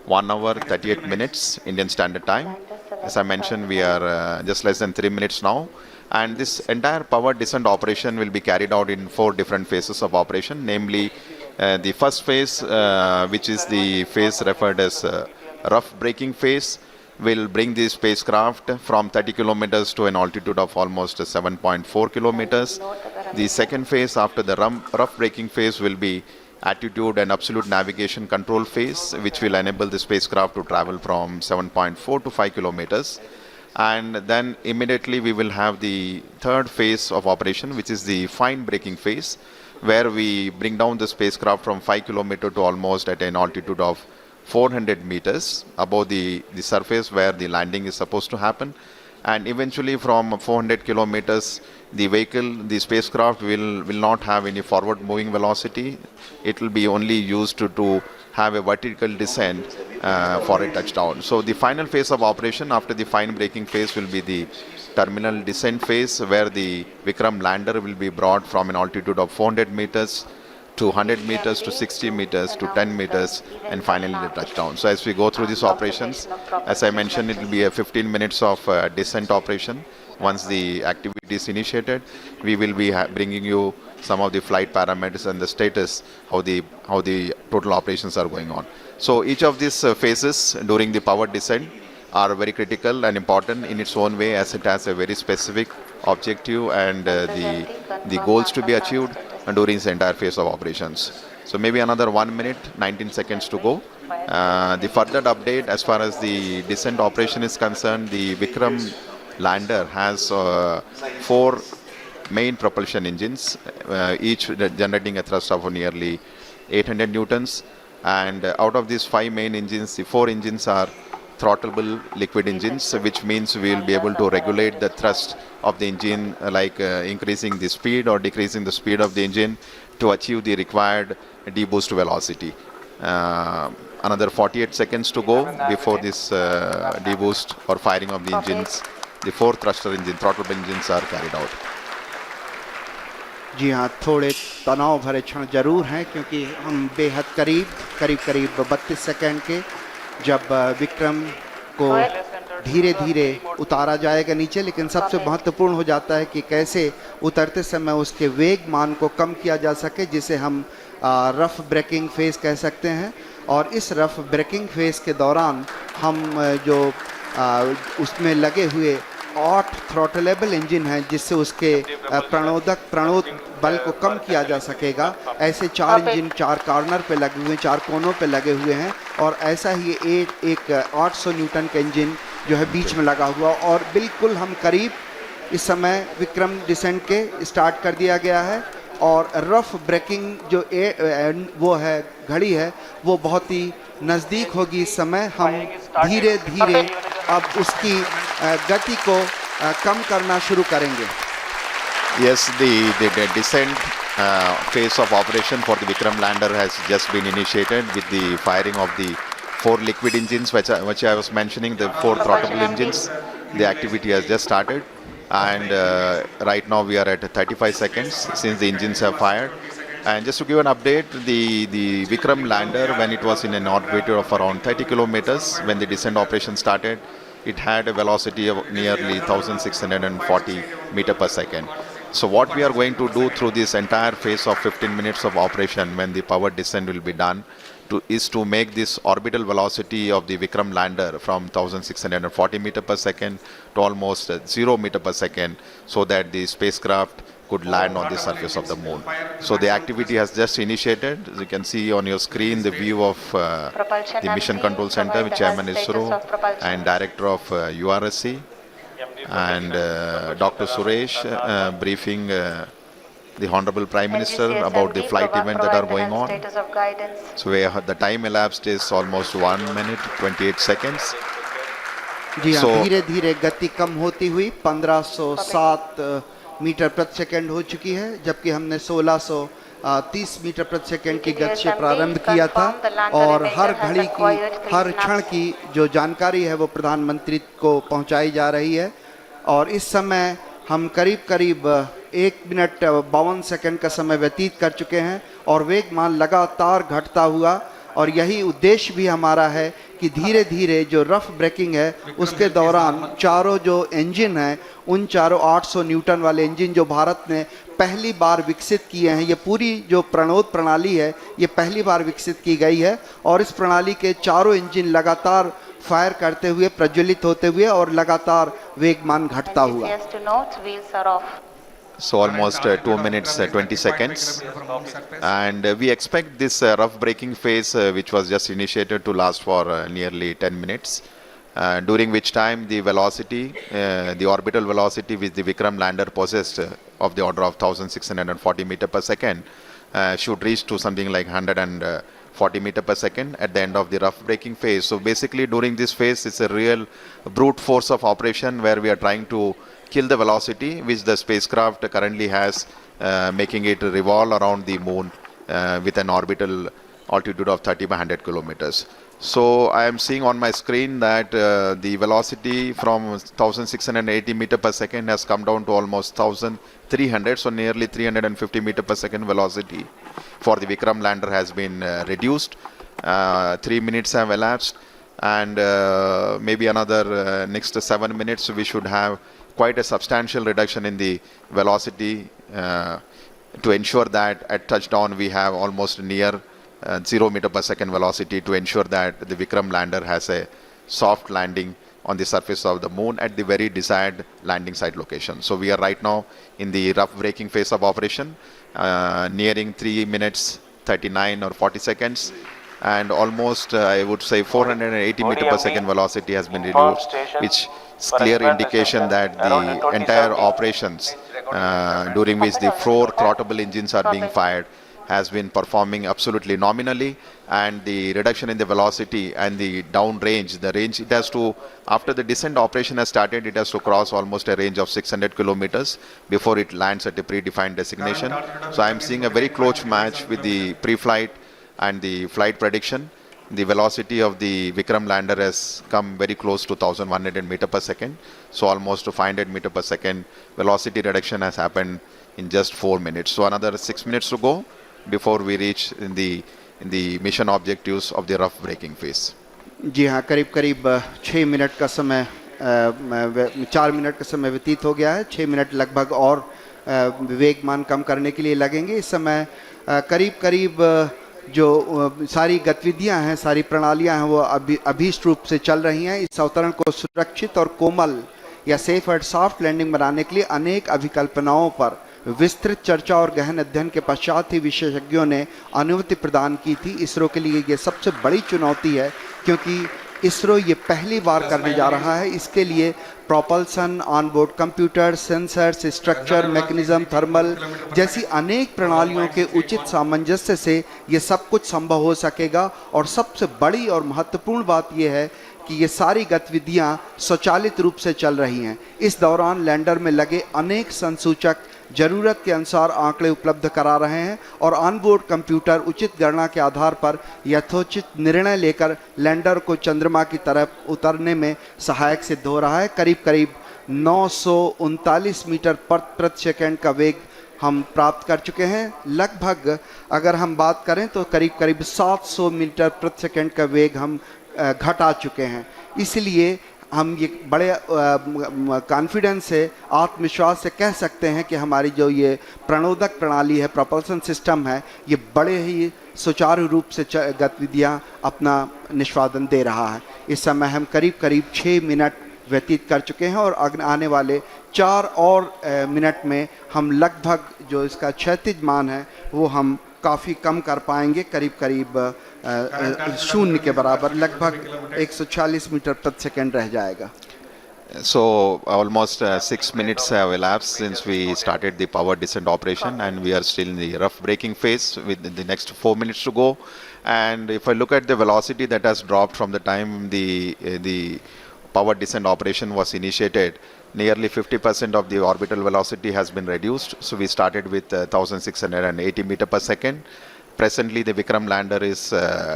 1 hour 38 minutes Indian Standard Time. As I mentioned, we are just less than 3 minutes now. And this entire power descent operation will be carried out in 4 different phases of operation, namely the first phase, which is the phase referred as rough braking phase, will bring the spacecraft from 30 kilometers to an altitude of almost 7.4 kilometers. The second phase after the rough braking phase will be attitude and absolute navigation control phase, which will enable the spacecraft to travel from 7.4 to 5 kilometers. And then immediately we will have the third phase of operation, which is the fine braking phase, where we bring down the spacecraft from 5 kilometers to almost at an altitude of 400 meters above the surface where the landing is supposed to happen. And eventually from 400 kilometers, the spacecraft will not have any forward moving velocity. It will be only used to have a vertical descent for a touchdown. So the final phase of operation after the fine braking phase will be the terminal descent phase, where the Vikram lander will be brought from an altitude of 400 meters to 100 meters to 60 meters to 10 meters and finally the touchdown. So as we go through these operations, as I mentioned, it will be a 15 minutes of descent operation. Once the activity is initiated, we will be bringing you some of the flight parameters and the status, how the total operations are going on. So each of these phases during the power descent are very critical and important in its own way, as it has a very specific objective and the goals to be achieved during this entire phase of operations. So maybe another 1 minute, 19 seconds to go. The further update as far as the descent operation is concerned, the Vikram lander has 4 main propulsion engines, each generating a thrust of nearly 800 newtons. And out of these 5 main engines, the 4 engines are throttleable liquid engines, which means we will be able to regulate the thrust of the engine, like increasing the speed or decreasing the speed of the engine to achieve the required deboost velocity. Another 48 seconds to go before this deboost or firing of the engines. The 4 thruster engine, throttleable engines are carried out. जी हाँ, थोड़े तनाव भरे क्षण जरूर हैं, क्योंकि हम बेहद करीब 32 सेकंड के जब विक्रम को धीरे धीरे उतारा जाएगा नीचे, लेकिन सबसे महत्वपूर्ण हो जाता है कि कैसे उतरते समय उसके वेग मान को कम किया जा सके, जिसे हम रफ ब्रेकिंग फेज कह सकते हैं। और इस रफ ब्रेकिंग फेज के दौरान हम जो उसमें लगे हुए 8 थ्रॉटलेबल इंजन हैं, जिससे उसके प्रणोद बल को कम किया जा सकेगा। ऐसे 4 इंजन 4 कॉर्नर पे लगे हुए हैं, 4 कोनों पे लगे हुए हैं, और ऐसा ही एक 800 न्यूटन का इंजन जो है बीच में लगा हुआ। और बिल्कुल हम करीब इस समय विक्रम डिसेंट के स्टार्ट कर दिया गया है, और रफ ब्रेकिंग जो वो है घड़ी है, वो बहुत ही नज़दीक होगी। इस समय हम धीरे धीरे अब उसकी गति को कम करना शुरू करेंगे। Yes, the descent phase of operation for the Vikram lander has just been initiated with the firing of the 4 liquid engines, which I was mentioning, the 4 throttleable engines. The activity has just started, and right now we are at 35 seconds since the engines have fired. And just to give an update, the Vikram lander, when it was in an orbit of around 30 kilometers, when the descent operation started, it had a velocity of nearly 1640 meters per second. So what we are going to do through this entire phase of 15 minutes of operation, when the power descent will be done, is to make this orbital velocity of the Vikram lander from 1640 meters per second to almost 0 meters per second, so that the spacecraft could land on the surface of the moon. So the activity has just initiated. As you can see on your screen, the view of the Mission Control Center, with Chairman ISRO and Director of URSC, and Dr. Suresh briefing the Honorable Prime Minister about the flight event that are going on. So the time elapsed is almost 1 minute 28 seconds. जी हाँ, So- धीरे धीरे गति कम होती हुई 1507 metre प्रति second हो चुकी है, जबकि हमने 1630 मीटर प्रति सेकंड की गति से प्रारंभ किया था। और हर घड़ी की, हर क्षण की जो जानकारी है वो प्रधानमंत्री को पहुंचाई जा रही है। और इस समय हम करीब करीब 1 मिनट 52 सेकंड का समय व्यतीत कर चुके हैं और वेगमान लगातार घटता हुआ। और यही उद्देश्य भी हमारा है कि धीरे धीरे जो रफ ब्रेकिंग है उसके दौरान चारों जो इंजन हैं, उन चारों 800 न्यूटन वाले इंजन जो भारत ने पहली बार विकसित किए हैं, ये पूरी जो प्रणोद प्रणाली है ये पहली बार विकसित की गई है। और इस प्रणाली के चारों इंजन लगातार फायर करते हुए, प्रज्वलित होते हुए और लगातार वेगमान घटता हुआ। So almost 2 minutes 20 seconds, and we expect this rough braking phase which was just initiated to last for nearly 10 minutes, during which time the velocity, the orbital velocity which the Vikram lander possessed of the order of 1640 meter per second should reach to something like 140 meter per second at the end of the rough braking phase. So basically during this phase it's a real brute force of operation where we are trying to kill the velocity which the spacecraft currently has, making it revolve around the moon with an orbital altitude of 30 by 100 kilometers. So I am seeing on my screen that the velocity from 1680 meter per second has come down to almost 1300, so nearly 350 meter per second velocity for the Vikram lander has been reduced. 3 minutes have elapsed, and maybe another next 7 minutes we should have quite a substantial reduction in the velocity to ensure that at touchdown we have almost near 0 meter per second velocity, to ensure that the Vikram lander has a soft landing on the surface of the moon at the very desired landing site location. So we are right now in the rough braking phase of operation, nearing 3 minutes 39 or 40 seconds, and almost I would say 480 meter per second velocity has been reduced, which is clear indication that the entire operations during which the 4 throttleable engines are being fired has been performing absolutely nominally, and the reduction in the velocity and the down range, the range it has to, after the descent operation has started, it has to cross almost a range of 600 kilometers before it lands at a predefined destination. So I am seeing a very close match with the pre-flight and the flight prediction. The velocity of the Vikram lander has come very close to 1100 meter per second. So almost to 500 meter per second velocity reduction has happened in just 4 minutes. So another 6 minutes to go before we reach in the mission objectives of the rough braking phase. जी हाँ, करीब करीब 6 minute का समय 4 minute का समय व्यतीत हो गया है। 6 मिनट लगभग और वेगमान कम करने के लिए लगेंगे। इस समय करीब करीब जो सारी गतिविधियां हैं, सारी प्रणालियां हैं, वो अभीष्ट रूप से चल रही हैं। इस अवतरण को सुरक्षित और कोमल या सेफ एंड सॉफ्ट लैंडिंग बनाने के लिए अनेक अभिकल्पनाओं पर विस्तृत चर्चा और गहन अध्ययन के पश्चात ही विशेषज्ञों ने अनुमति प्रदान की थी। इसरो के लिए ये सबसे बड़ी चुनौती है, क्योंकि इसरो ये पहली बार करने जा रहा है। इसके लिए propulsion, onboard computer, sensors, structure, mechanism, thermal जैसी अनेक प्रणालियों के उचित सामंजस्य से ये सब कुछ संभव हो सकेगा। और सबसे बड़ी और महत्वपूर्ण बात यह है कि ये सारी गतिविधियां स्वचालित रूप से चल रही हैं। इस दौरान लैंडर में लगे अनेक संसूचक जरूरत के अनुसार आंकड़े उपलब्ध करा रहे हैं और ऑनबोर्ड कंप्यूटर उचित गणना के आधार पर यथोचित निर्णय लेकर लैंडर को चंद्रमा की तरफ उतरने में सहायक सिद्ध हो रहा है। करीब करीब 939 मीटर प्रति सेकंड का वेग हम प्राप्त कर चुके हैं। लगभग अगर हम बात करें तो करीब करीब 700 मीटर प्रति सेकंड का वेग हम घटा चुके हैं। इसलिए हम ये बड़े कॉन्फिडेंस से, आत्मविश्वास से कह सकते हैं कि हमारी जो ये प्रणोदक प्रणाली है, प्रोपल्सन सिस्टम है, ये बड़े ही सुचारू रूप से गतिविधियां अपना निष्पादन दे रहा है। इस समय हम करीब करीब 6 मिनट व्यतीत कर चुके हैं और आने वाले 4 और मिनट में हम लगभग जो इसका क्षैतिज मान है वो हम काफ़ी कम कर पाएंगे। करीब करीब 0 के बराबर, लगभग 140 मीटर प्रति सेकंड रह जाएगा। So almost 6 minutes have elapsed since we started the power descent operation, and we are still in the rough braking phase with the next 4 minutes to go. And if I look at the velocity that has dropped from the time the power descent operation was initiated, nearly 50% of the orbital velocity has been reduced. So we started with 1680 meter per second. Presently, the Vikram lander is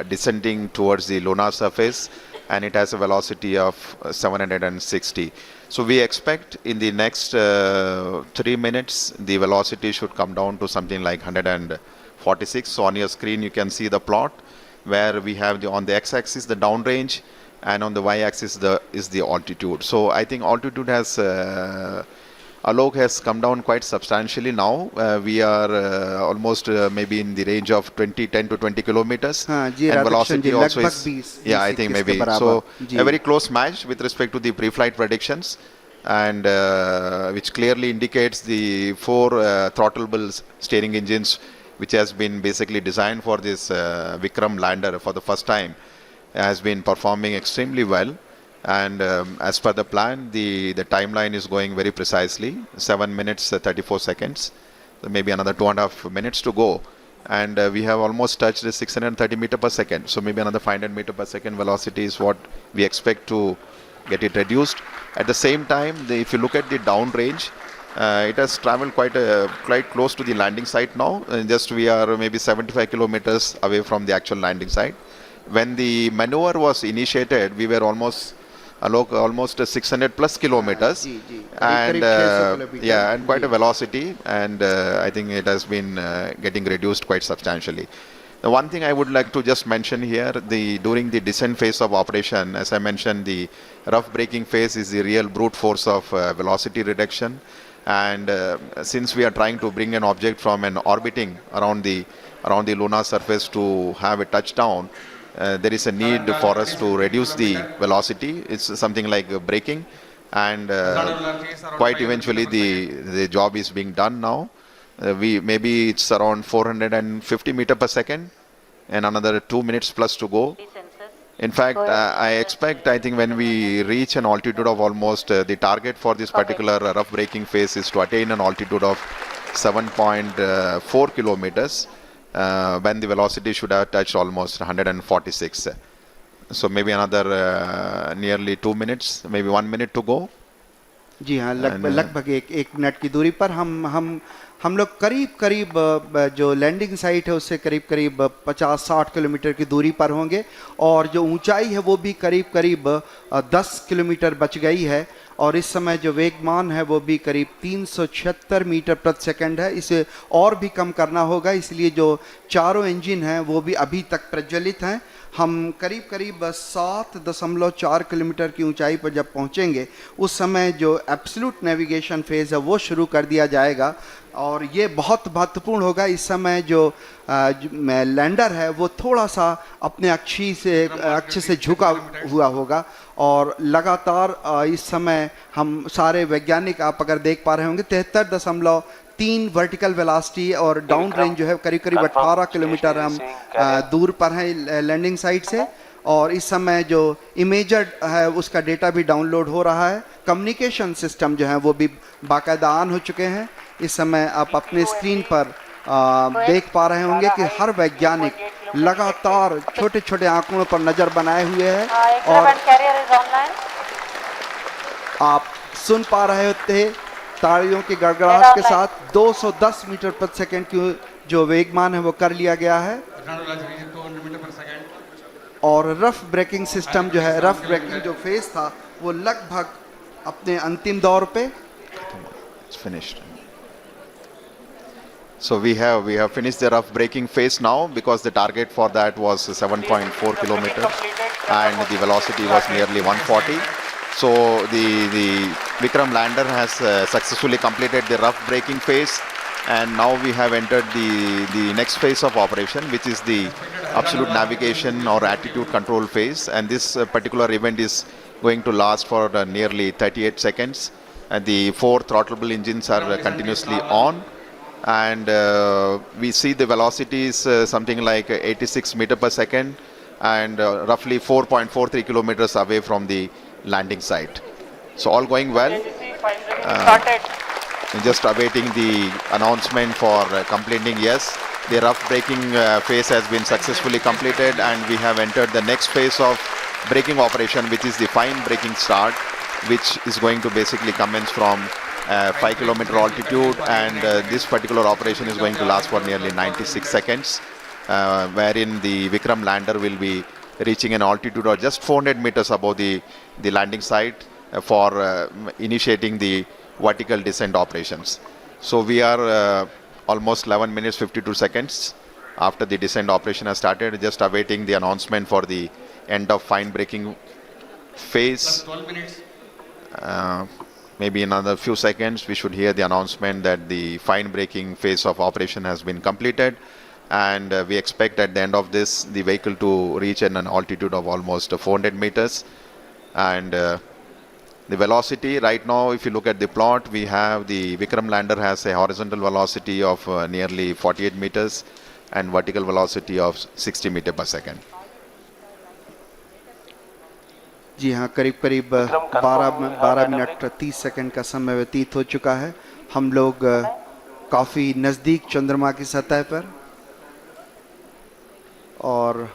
descending towards the lunar surface, and it has a velocity of 760. So we expect in the next 3 minutes, the velocity should come down to something like 146. So on your screen, you can see the plot where we have on the x-axis the downrange, and on the y-axis is the altitude. So I think altitude has Alok has come down quite substantially now. We are almost maybe in the range of 10 to 20 kilometers. हाँ जी, And Radhika velocity ji, also लगभग is, 20 yeah, I think 21 के maybe. बराबर। So ji. a very close match with respect to the pre-flight predictions, and which clearly indicates the 4 throttleable steering engines, which has been basically designed for this Vikram lander for the first time, has been performing extremely well. And as per the plan, the timeline is going very precisely, 7 minutes 34 seconds. So maybe another 2.5 minutes to go, and we have almost touched the 630 meter per second. So maybe another 500 meter per second velocity is what we expect to get it reduced. At the same time, if you look at the downrange, it has traveled quite close to the landing site now. Just we are maybe 75 kilometers away from the actual landing site. When the maneuver was initiated, we were almost 600 plus kilometers, and yeah, and quite a velocity, and I think it has been getting reduced quite substantially. The one thing I would like to just mention here, during the descent phase of operation, as I mentioned, the rough braking phase is the real brute force of velocity reduction. And since we are trying to bring an object from an orbiting around the lunar surface to have a touchdown, there is a need for us to reduce the velocity. It's something like braking, and quite eventually the job is being done now. Maybe it's around 450 meter per second, and another 2 minutes plus to go. In fact, I think when we reach an altitude of almost, the target for this particular rough braking phase is to attain an altitude of 7.4 kilometers, when the velocity should have touched almost 146. So maybe another nearly 2 minutes, maybe 1 minute to go. जी हाँ, लगभग एक minute की दूरी पर हम लोग करीब जो लैंडिंग साइट है उससे करीब 50-60 किलोमीटर की दूरी पर होंगे, और जो ऊंचाई है वो भी करीब 10 किलोमीटर बच गई है, और इस समय जो वेगमान है वो भी करीब 376 मीटर प्रति सेकंड है। इसे और भी कम करना होगा, इसलिए जो चारों इंजन हैं वो भी अभी तक प्रज्वलित हैं। हम करीब 7.4 किलोमीटर की ऊंचाई पर जब पहुंचेंगे, उस समय जो एब्सोल्यूट नेविगेशन फेज़ है वो शुरू कर दिया जाएगा, और ये बहुत महत्वपूर्ण होगा। इस समय जो लैंडर है वो थोड़ा सा अपने अक्ष से झुका हुआ होगा, और लगातार इस समय हम सारे वैज्ञानिक, आप अगर देख पा रहे होंगे, 73.3 वर्टिकल वेलोसिटी, और डाउन रेंज जो है करीब 18 किलोमीटर हम दूर पर हैं लैंडिंग साइट से। और इस समय जो इमेजर है उसका डेटा भी डाउनलोड हो रहा है। कम्युनिकेशन सिस्टम जो है वो भी बाकायदा ऑन हो चुके हैं। इस समय आप अपने स्क्रीन पर देख पा रहे होंगे कि हर वैज्ञानिक लगातार छोटे आंकड़ों पर नजर बनाए हुए है, और आप सुन पा रहे होते तालियों की गड़गड़ाहट के साथ 210 मीटर प्रति सेकंड की जो वेगमान है वो कर लिया गया है। और रफ ब्रेकिंग सिस्टम जो है, रफ ब्रेकिंग जो फेज था वो लगभग अपने अंतिम दौर पे finished. So we have finished the rough braking phase now, because the target for that was 7.4 kilometers and the velocity was nearly 140. So the Vikram lander has successfully completed the rough braking phase, and now we have entered the next phase of operation, which is the absolute navigation or attitude control phase. And this particular event is going to last for nearly 38 seconds. And the 4 throttleable engines are continuously on, and we see the velocity is something like 86 meter per second, and roughly 4.43 kilometers away from the landing site. So all going well. Just awaiting the announcement for completing. Yes, the rough braking phase has been successfully completed, and we have entered the next phase of braking operation, which is the fine braking start, which is going to basically commence from 5 km altitude, and this particular operation is going to last for nearly 96 seconds, wherein the Vikram lander will be reaching an altitude of just 400 meters above the landing site for initiating the vertical descent operations. So we are almost 11 minutes 52 seconds after the descent operation has started, just awaiting the announcement for the end of fine braking phase. Maybe in another few seconds we should hear the announcement that the fine braking phase of operation has been completed, and we expect at the end of this the vehicle to reach an altitude of almost 400 meters. And the velocity right now, if you look at the plot, we have the Vikram lander has a horizontal velocity of nearly 48 meters and vertical velocity of 60 meters per second. जी हाँ, करीब करीब 12 minute 30 second का समय व्यतीत हो चुका है। हम लोग काफ़ी नज़दीक चंद्रमा की सतह पर, और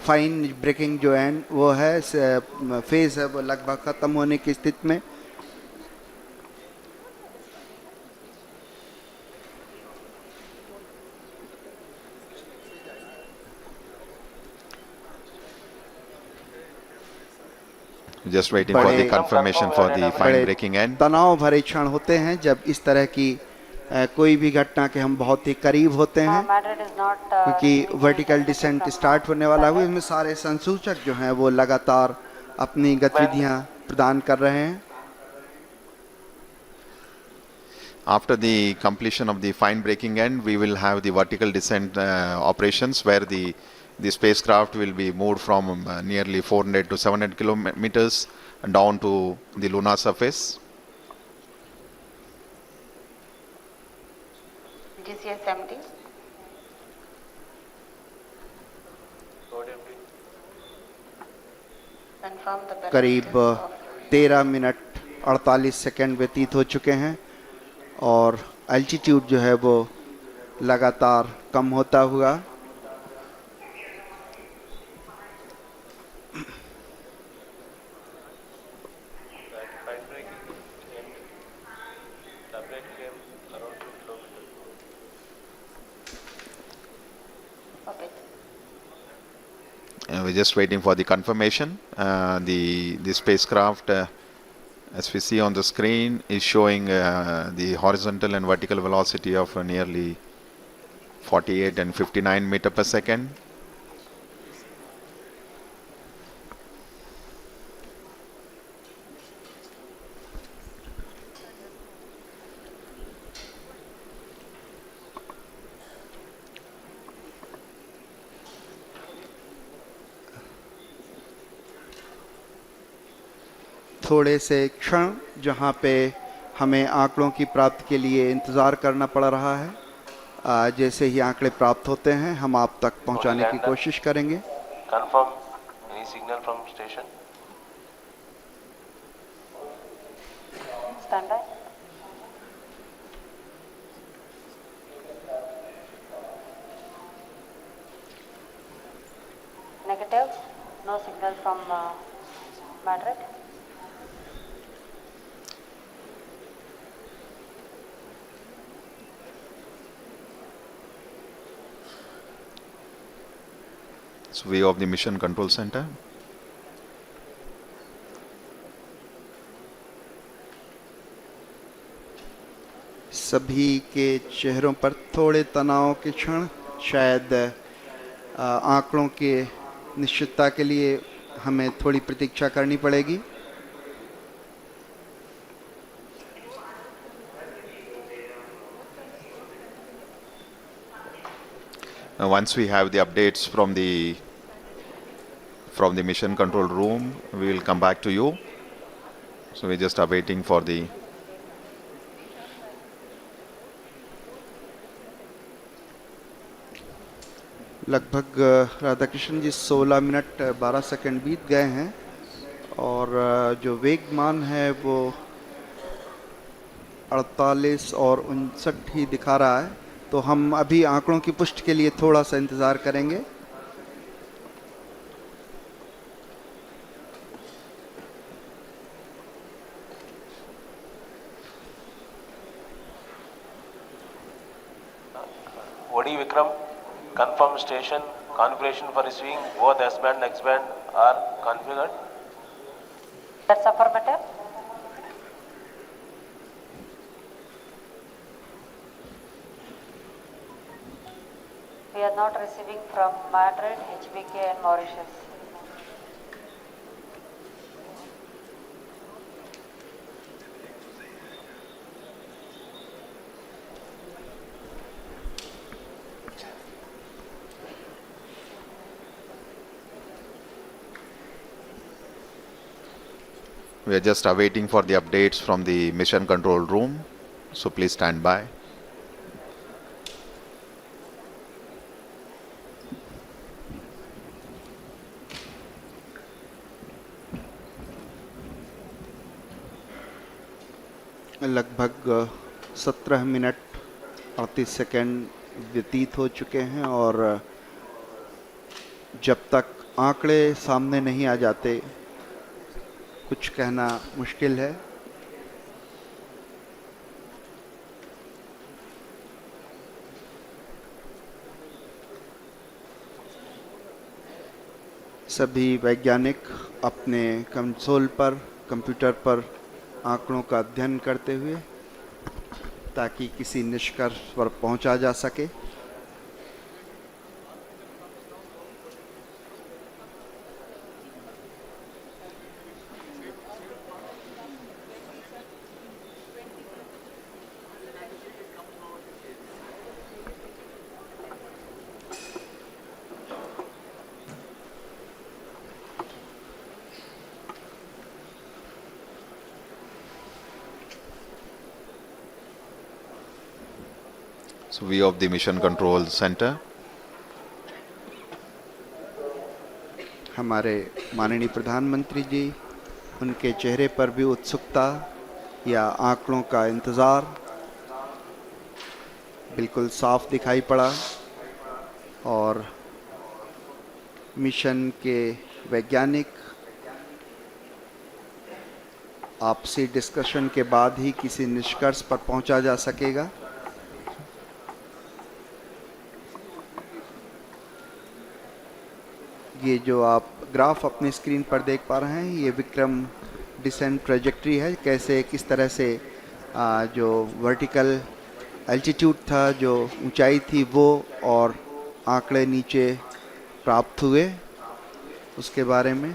फाइन ब्रेकिंग जो है वो है फेज़ है वो लगभग ख़त्म होने की स्थिति में। Just waiting for the confirmation for the fine braking end. तनाव भरे क्षण होते हैं जब इस तरह की कोई भी घटना के हम बहुत ही करीब होते हैं, क्योंकि वर्टिकल डिसेंट स्टार्ट होने वाला है। इसमें सारे संसूचक जो हैं वो लगातार अपनी गतिविधियां प्रदान कर रहे हैं। After the completion of the fine braking end, we will have the vertical descent operations, where the spacecraft will be moved from nearly 400 to 700 kilometers down to the lunar surface. GCS 70. Confirm the करीब 13 minute 48 second व्यतीत हो चुके हैं, और altitude जो है वो लगातार कम होता हुआ We're just waiting for the confirmation. The spacecraft, as we see on the screen, is showing the horizontal and vertical velocity of nearly 48 and 59 meters per second. थोड़े से क्षण जहां पे हमें आंकड़ों की प्राप्ति के लिए इंतज़ार करना पड़ रहा है, जैसे ही आंकड़े प्राप्त होते हैं हम आप तक पहुंचाने की कोशिश करेंगे। Confirm any signal from station. Stand by. Negative. No signal from Madrid. It's view of the mission control center. सभी के चेहरों पर थोड़े तनाव के क्षण, शायद आंकड़ों के निश्चितता के लिए हमें थोड़ी प्रतीक्षा करनी पड़ेगी। Now, once we have the updates from the mission control room, we will come back to you. So we just are waiting for the लगभग राधाकृष्ण जी 16 मिनट 12 सेकंड बीत गए हैं, और जो वेगमान है वो 48 और 59 ही दिखा रहा है, तो हम अभी आंकड़ों की पुष्टि के लिए थोड़ा सा इंतज़ार करेंगे। OD Vikram, confirm station configuration for receiving both S band and X band are configured. That's affirmative. We are not receiving from Madrid, HBK and Mauritius. We are just awaiting for the updates from the mission control room, so please stand by. लगभग 17 minute 38 second व्यतीत हो चुके हैं और जब तक आंकड़े सामने नहीं आ जाते कुछ कहना मुश्किल है। सभी वैज्ञानिक अपने कंसोल पर, कंप्यूटर पर आंकड़ों का अध्ययन करते हुए ताकि किसी निष्कर्ष पर पहुंचा जा सके। So view of the mission control center. हमारे माननीय प्रधानमंत्री जी, उनके चेहरे पर भी उत्सुकता या आंकड़ों का इंतज़ार बिल्कुल साफ दिखाई पड़ा और मिशन के वैज्ञानिक आपसी डिस्कशन के बाद ही किसी निष्कर्ष पर पहुंचा जा सकेगा। ये जो आप ग्राफ अपनी स्क्रीन पर देख पा रहे हैं, ये विक्रम डिसेंट ट्रेजेक्ट्री है, कैसे किस तरह से जो वर्टिकल एल्टीट्यूड था, जो ऊंचाई थी वो और आंकड़े नीचे प्राप्त हुए उसके बारे में।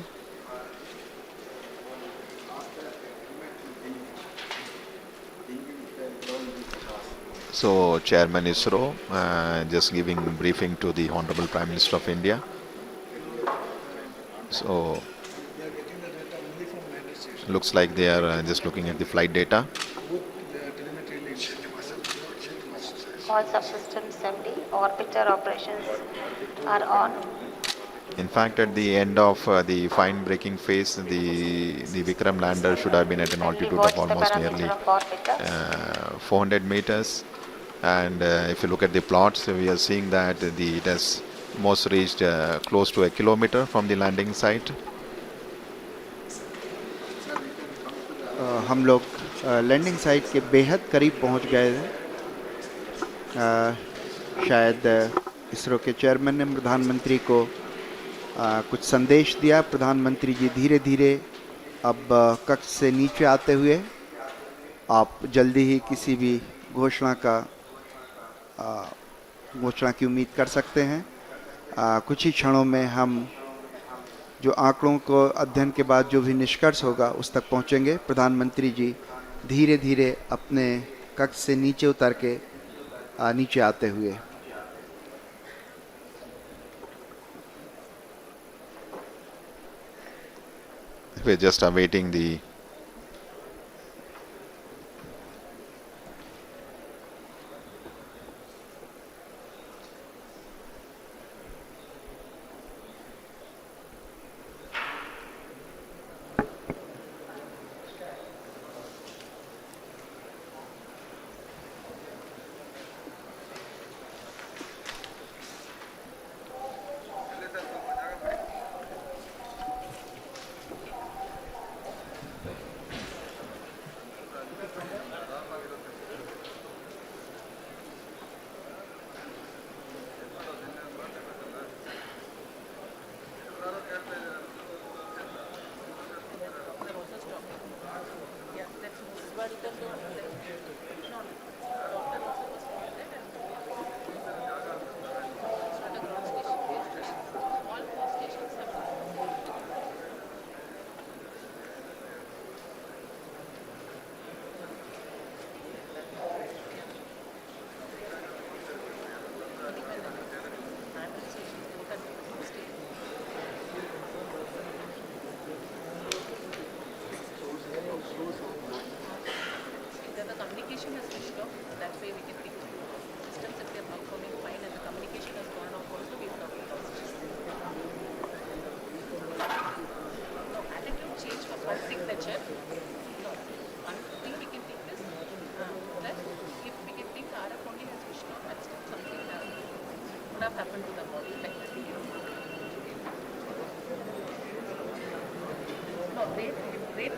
So Chairman ISRO just giving briefing to the Honorable Prime Minister of India. So looks like they are just looking at the flight data. All subsystems empty. Orbiter operations are on. In fact, at the end of the fine braking phase, the Vikram lander should have been at an altitude of almost nearly 400 meters. And if you look at the plots, we are seeing that it has most reached close to a kilometer from the landing site. हम लोग landing site के बेहद करीब पहुंच गए हैं। शायद इसरो के चेयरमैन ने प्रधानमंत्री को कुछ संदेश दिया। प्रधानमंत्री जी धीरे धीरे अब कक्ष से नीचे आते हुए आप जल्दी ही किसी भी घोषणा की उम्मीद कर सकते हैं। कुछ ही क्षणों में हम जो आंकड़ों को अध्ययन के बाद जो भी निष्कर्ष होगा उस तक पहुंचेंगे। प्रधानमंत्री जी धीरे धीरे अपने कक्ष से नीचे उतर के नीचे आते हुए। We're just awaiting the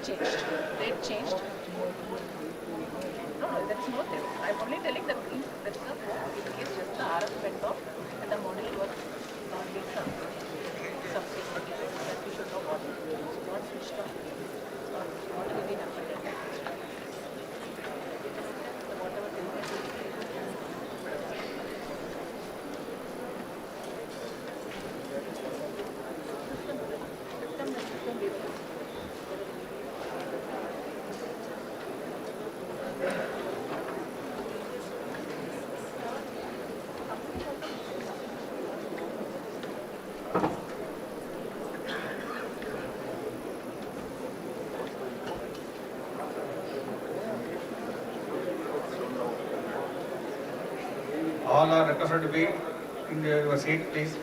changed. Rate changed. No, there is no there. I'm only telling that if there is a hope in case just the RF went off and the model was not being something that we should know what is not switched off. What will be happening? So whatever they All are requested to be in your seat, please.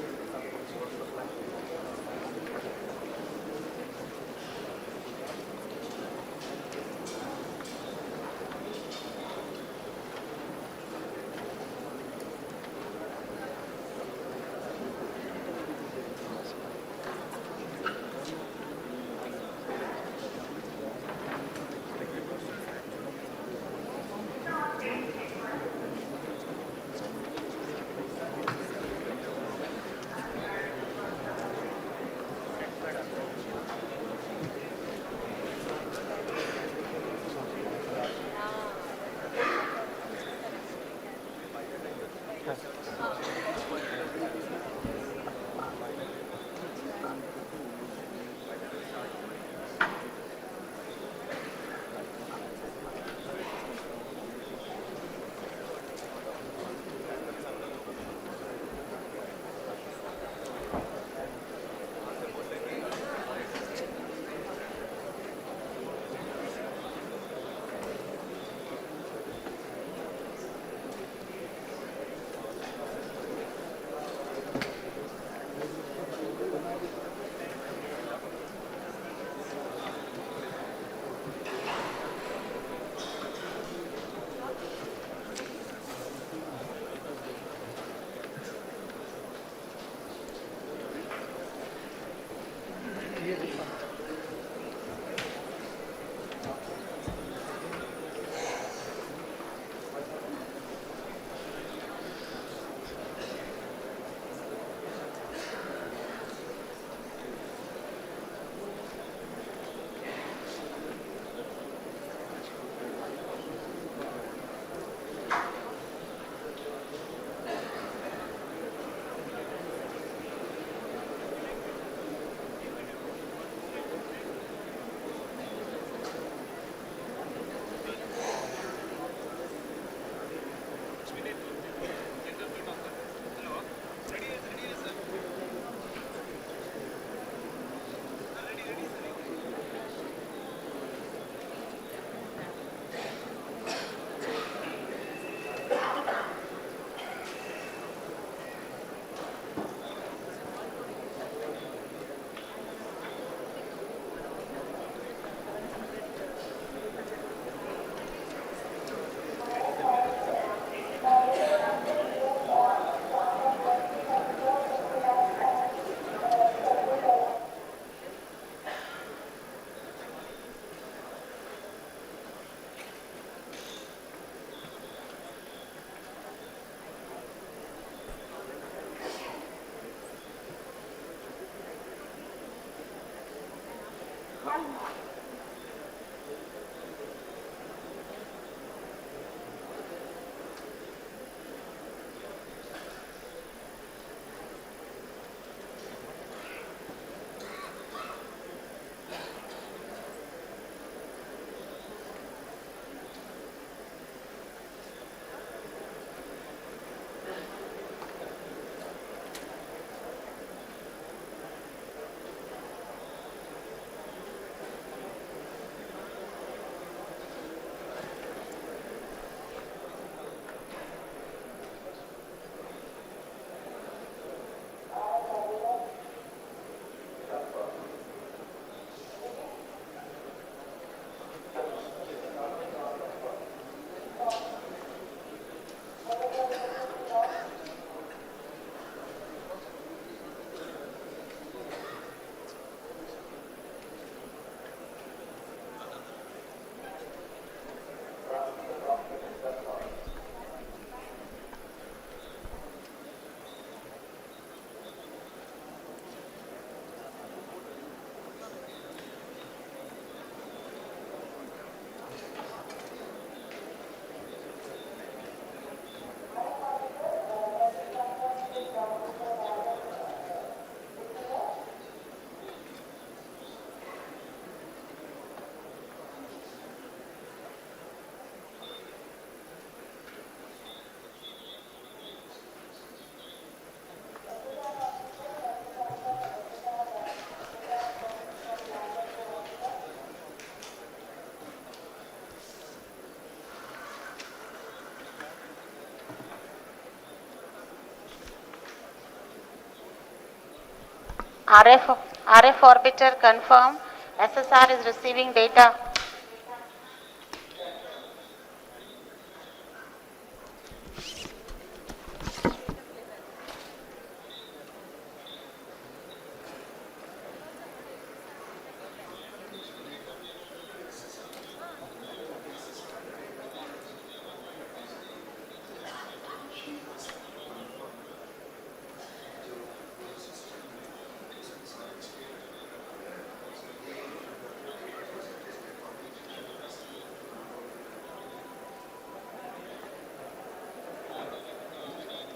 RF orbiter confirm. SSR is receiving data.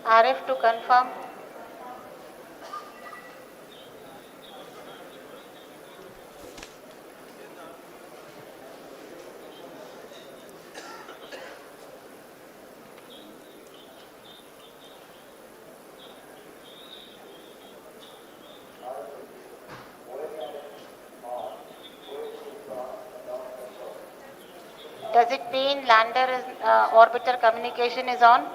RF to confirm. Does it mean lander is orbiter communication is on?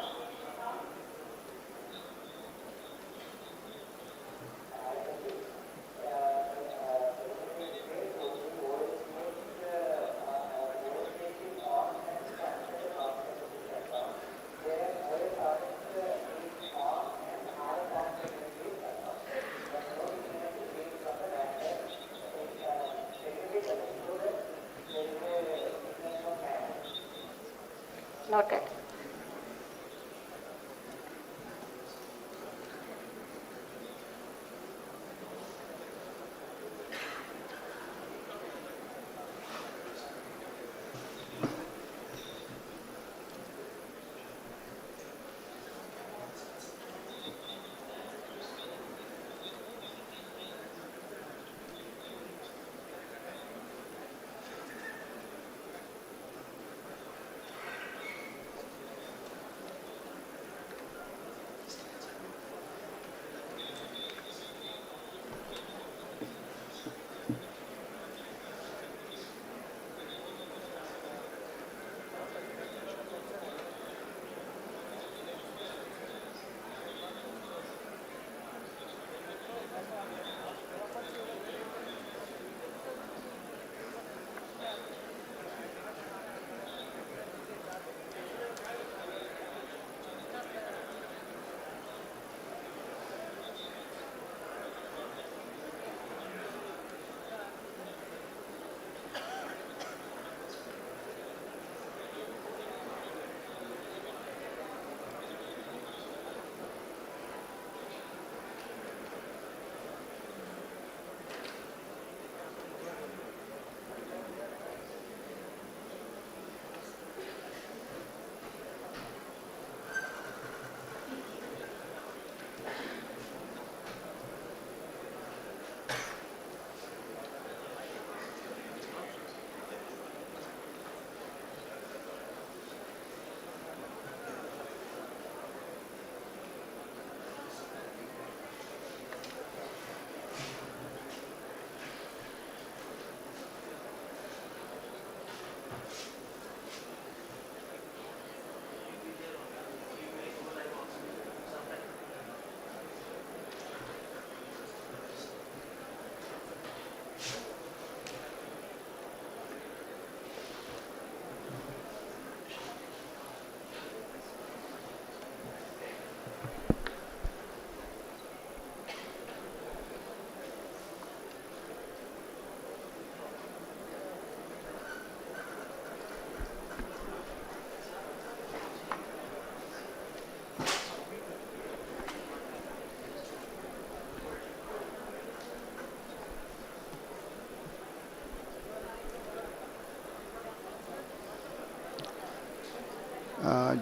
Noted.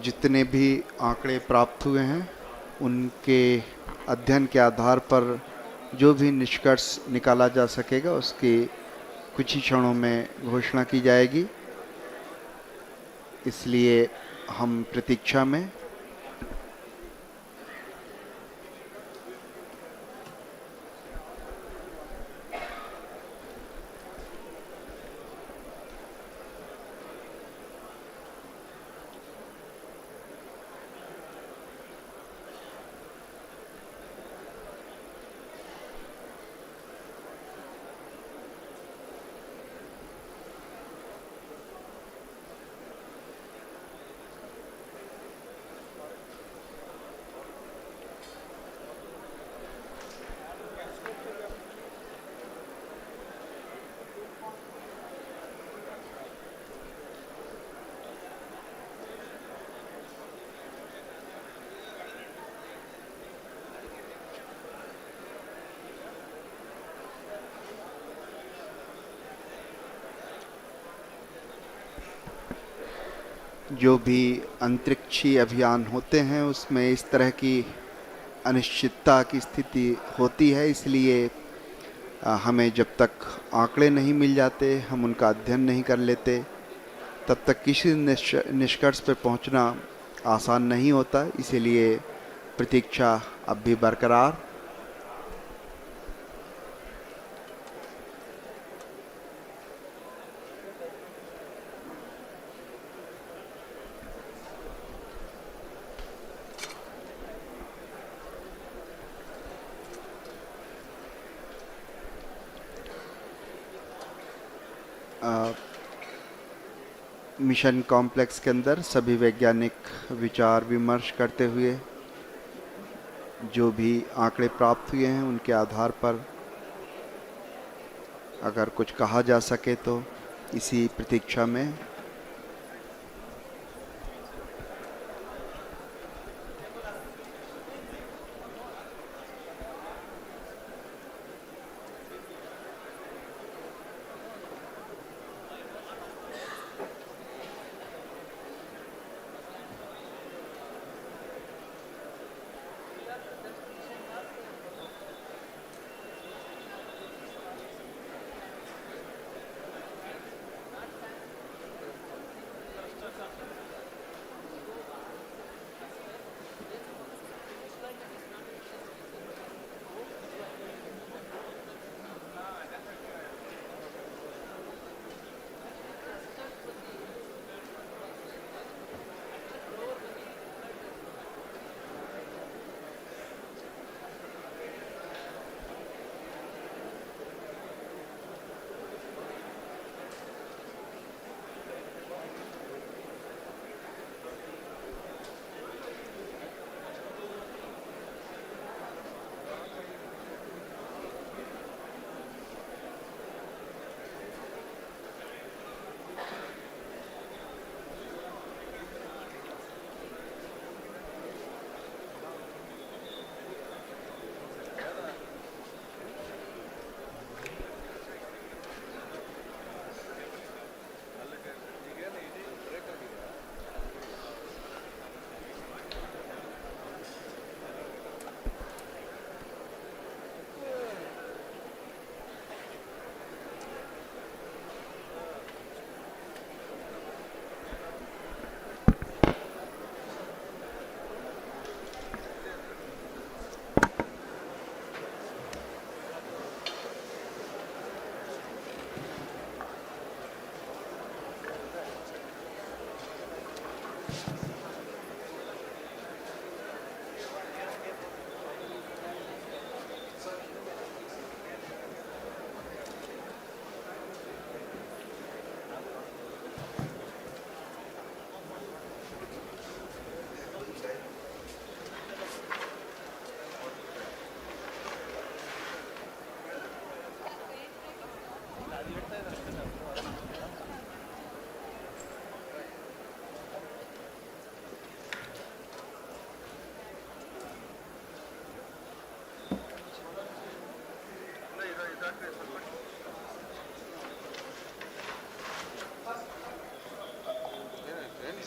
जितने भी आंकड़े प्राप्त हुए हैं उनके अध्ययन के आधार पर जो भी निष्कर्ष निकाला जा सकेगा उसकी कुछ ही क्षणों में घोषणा की जाएगी, इसलिए हम प्रतीक्षा में। जो भी अंतरिक्षी अभियान होते हैं उसमें इस तरह की अनिश्चितता की स्थिति होती है, इसलिए हमें जब तक आंकड़े नहीं मिल जाते, हम उनका अध्ययन नहीं कर लेते, तब तक किसी निष्कर्ष पर पहुंचना आसान नहीं होता। इसीलिए प्रतीक्षा अब भी बरकरार। मिशन कॉम्प्लेक्स के अंदर सभी वैज्ञानिक विचार विमर्श करते हुए जो भी आंकड़े प्राप्त हुए हैं उनके आधार पर अगर कुछ कहा जा सके तो इसी प्रतीक्षा में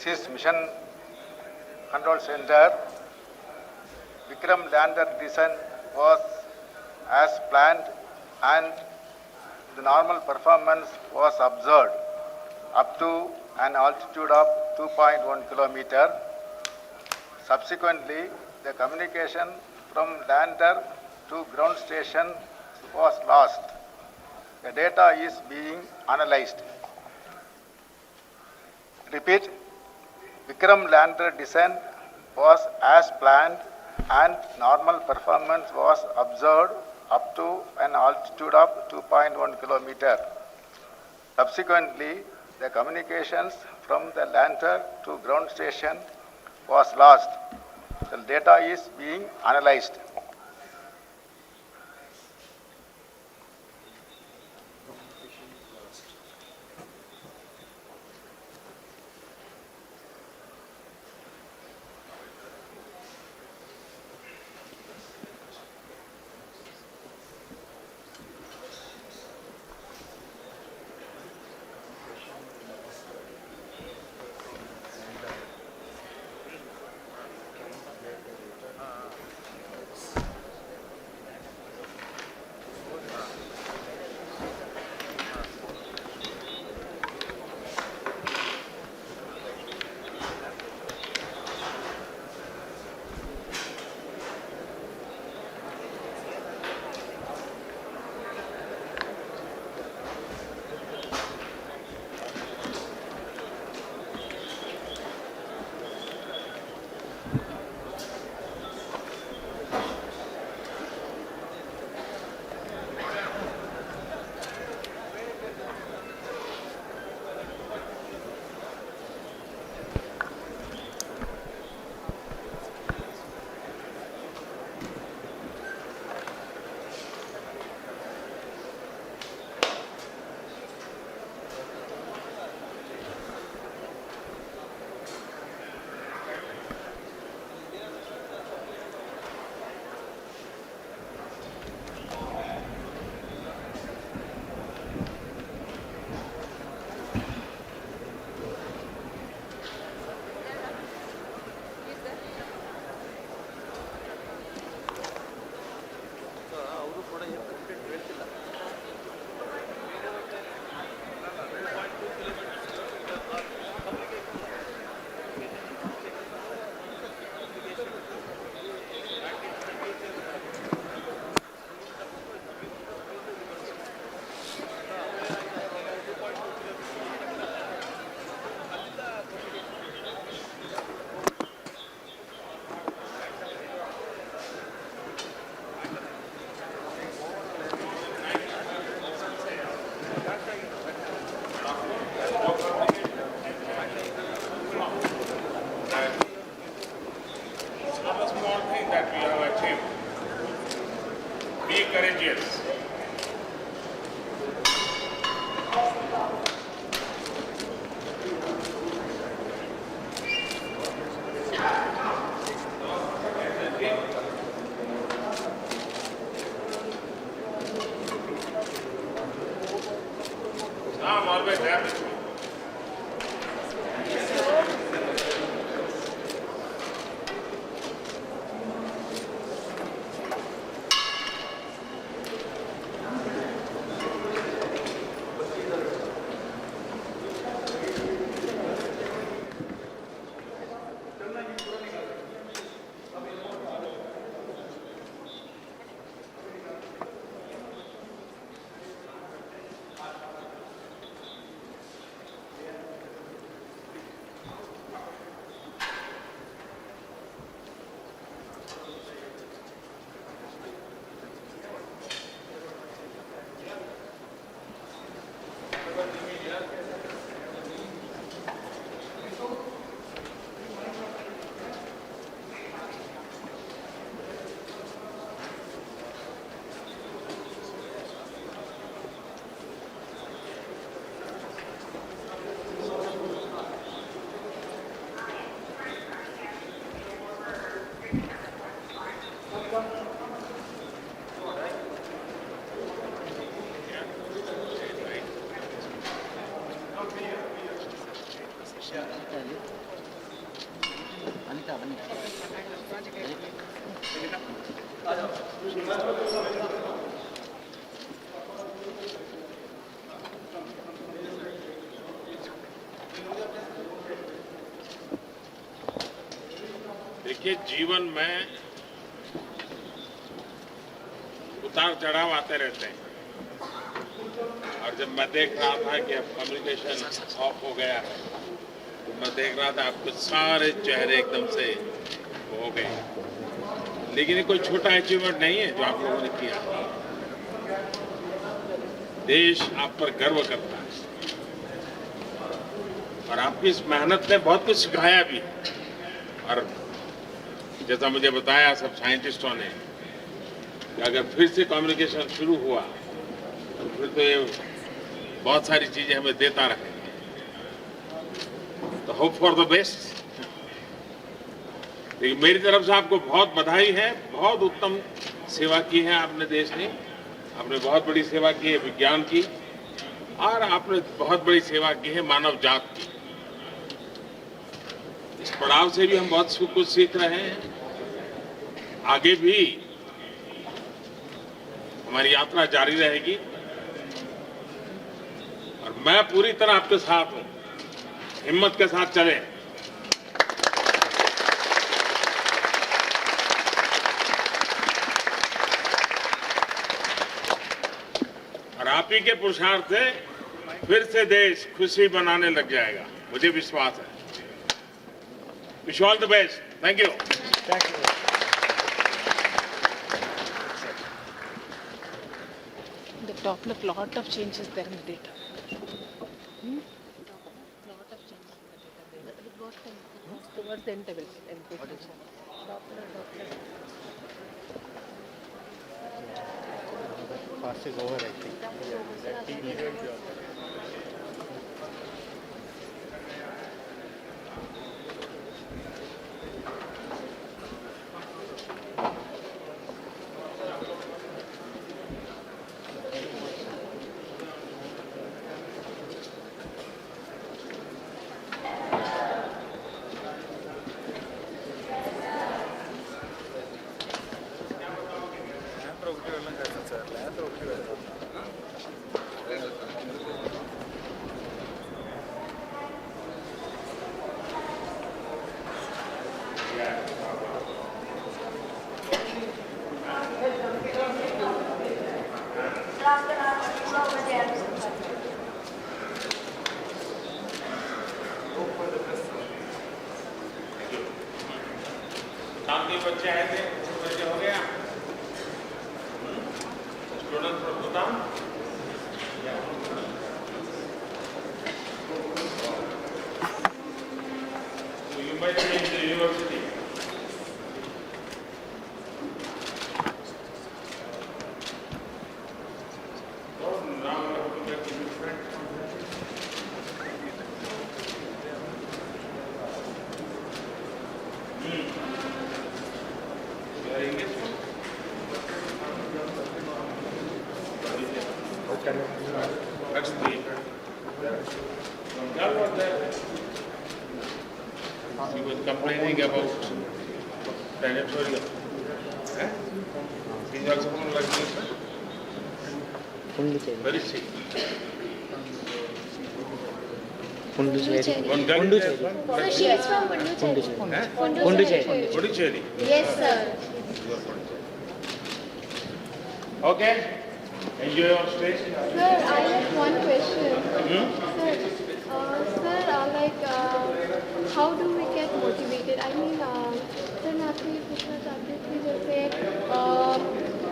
This is Mission Control Center. Vikram lander descent was as planned and the normal performance was observed up to an altitude of 2.1 kilometer. Subsequently, the communication from lander to ground station was lost. The data is being analyzed. Repeat, Vikram lander descent was as planned and normal performance was observed up to an altitude of 2.1 kilometer. Subsequently, the communications from the lander to ground station was lost. The data is being analyzed. courageous. I'm always happy. देखिए, जीवन में उतार चढ़ाव आते रहते हैं और जब मैं देख रहा था कि अब कम्युनिकेशन ऑफ हो गया है तो मैं देख रहा था आपके सारे चेहरे एकदम से हो गए। लेकिन ये कोई छोटा अचीवमेंट नहीं है जो आप लोगों ने किया। देश आप पर गर्व करता है और आपकी इस मेहनत ने बहुत कुछ सिखाया भी। और जैसा मुझे बताया सब साइंटिस्टों ने कि अगर फिर से कम्युनिकेशन शुरू हुआ तो फिर तो ये बहुत सारी चीजें हमें देता रहेंगे। तो होप फॉर द बेस्ट। लेकिन मेरी तरफ से आपको बहुत बधाई है। बहुत उत्तम सेवा की है आपने देश ने। आपने बहुत बड़ी सेवा की है विज्ञान की और आपने बहुत बड़ी सेवा की है मानव जात की। इस पड़ाव से भी हम बहुत कुछ सीख रहे हैं। आगे भी हमारी यात्रा जारी रहेगी और मैं पूरी तरह आपके साथ हूं। हिम्मत के साथ चलें। और आप ही के पुरुषार्थ से फिर से देश खुशी बनाने लग जाएगा, मुझे विश्वास है। Wish all the best. Thank you. The top of lot of changes there in the data. Lot of changes in the data. Towards the end table. Fast is over, I think. That team did job. सामने बच्चे आए थे, बच्चे हो गया student प्रभुता। You might be in the university. He was complaining about planetarium. He's also from Lucknow, sir. Where is he? Pondicherry. One guy is there, one? Sir, she is from Pondicherry. Pondicherry. Yes, sir. Okay. Enjoy your stay. Sir, I have one question. How do we get motivated? I mean, sir मैं आपसे ये पूछना चाहती हूँ कि जैसे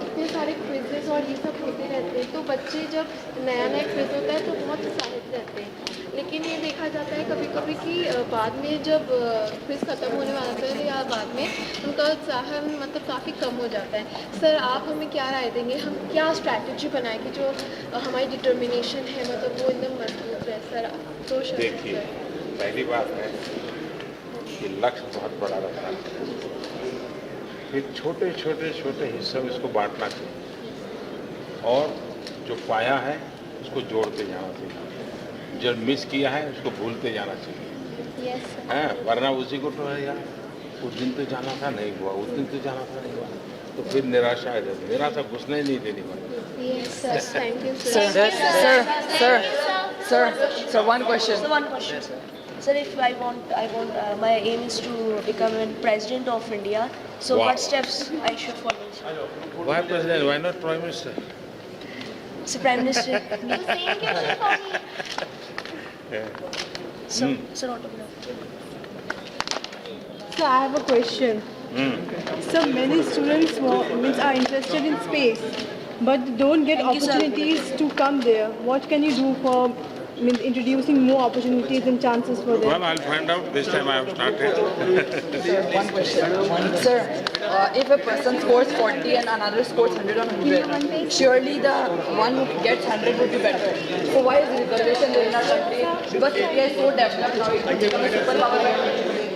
इतने सारे क्विजेस और ये सब होते रहते हैं तो बच्चे जब नया नया क्विज होता है तो बहुत उत्साहित रहते हैं लेकिन ये देखा जाता है कभी कभी कि बाद में जब क्विज ख़त्म होने वाला होता है या बाद में उनका उत्साह मतलब काफ़ी कम हो जाता है सर आप हमें क्या राय देंगे हम क्या स्ट्रैटेजी बनाएं कि जो हमारी डिटर्मिनेशन है मतलब वो एकदम मजबूत रहे सर तो देखिए पहली बात है कि लक्ष्य बहुत बड़ा रहता है फिर छोटे छोटे छोटे हिस्सों में इसको बांटना चाहिए और जो पाया है उसको जोड़ते जाना चाहिए जो मिस किया है उसको भूलते जाना चाहिए हाँ वरना उसी को तो है यार उस दिन तो जाना था नहीं हुआ उस दिन तो जाना था नहीं हुआ तो फिर निराशा आ जाती निराशा घुसने ही नहीं देनी पड़ती Sir, one question. Sir, if I want, my aim is to become a president of India. So, what steps I should follow? Why president? Why not prime minister? So, prime minister. Sir, autograph. So I have a question. So many students are interested in space, but don't get opportunities to come there. What can you do for introducing more opportunities and chances for them? Well, I'll find out. This time I have started. Sir, one question. Sir, if a person scores 40 and another scores 100 on 100, surely the one who gets 100 would be better. So why is reservation there in our country? Because India is so developed now, it will become a superpower.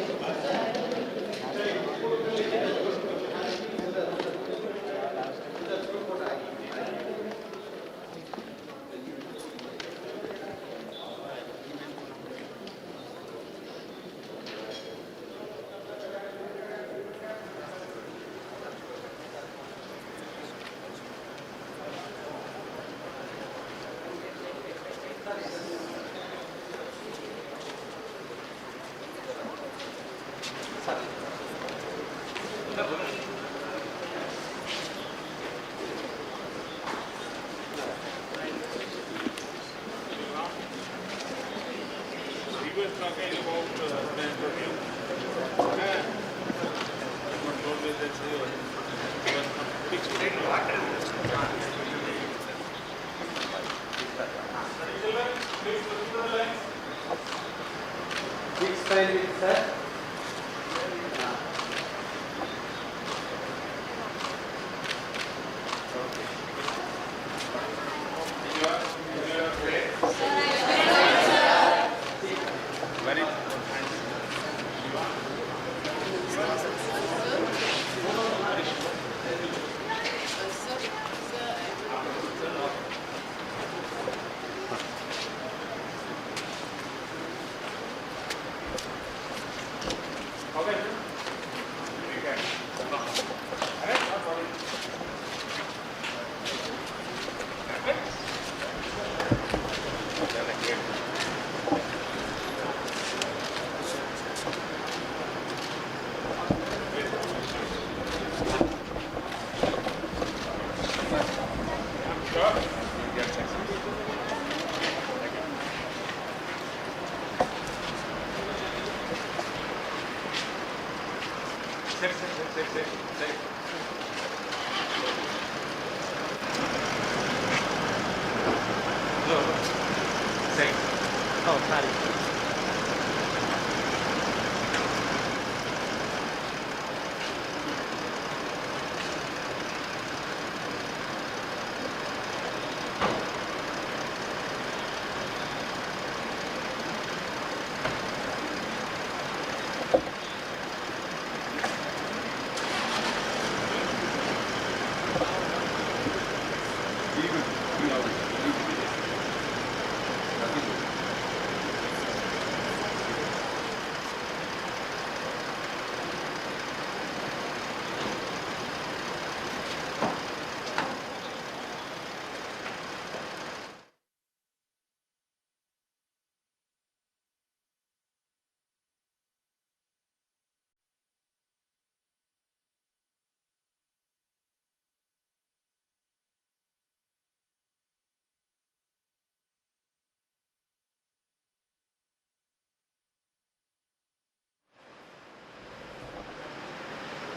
Oh, sorry.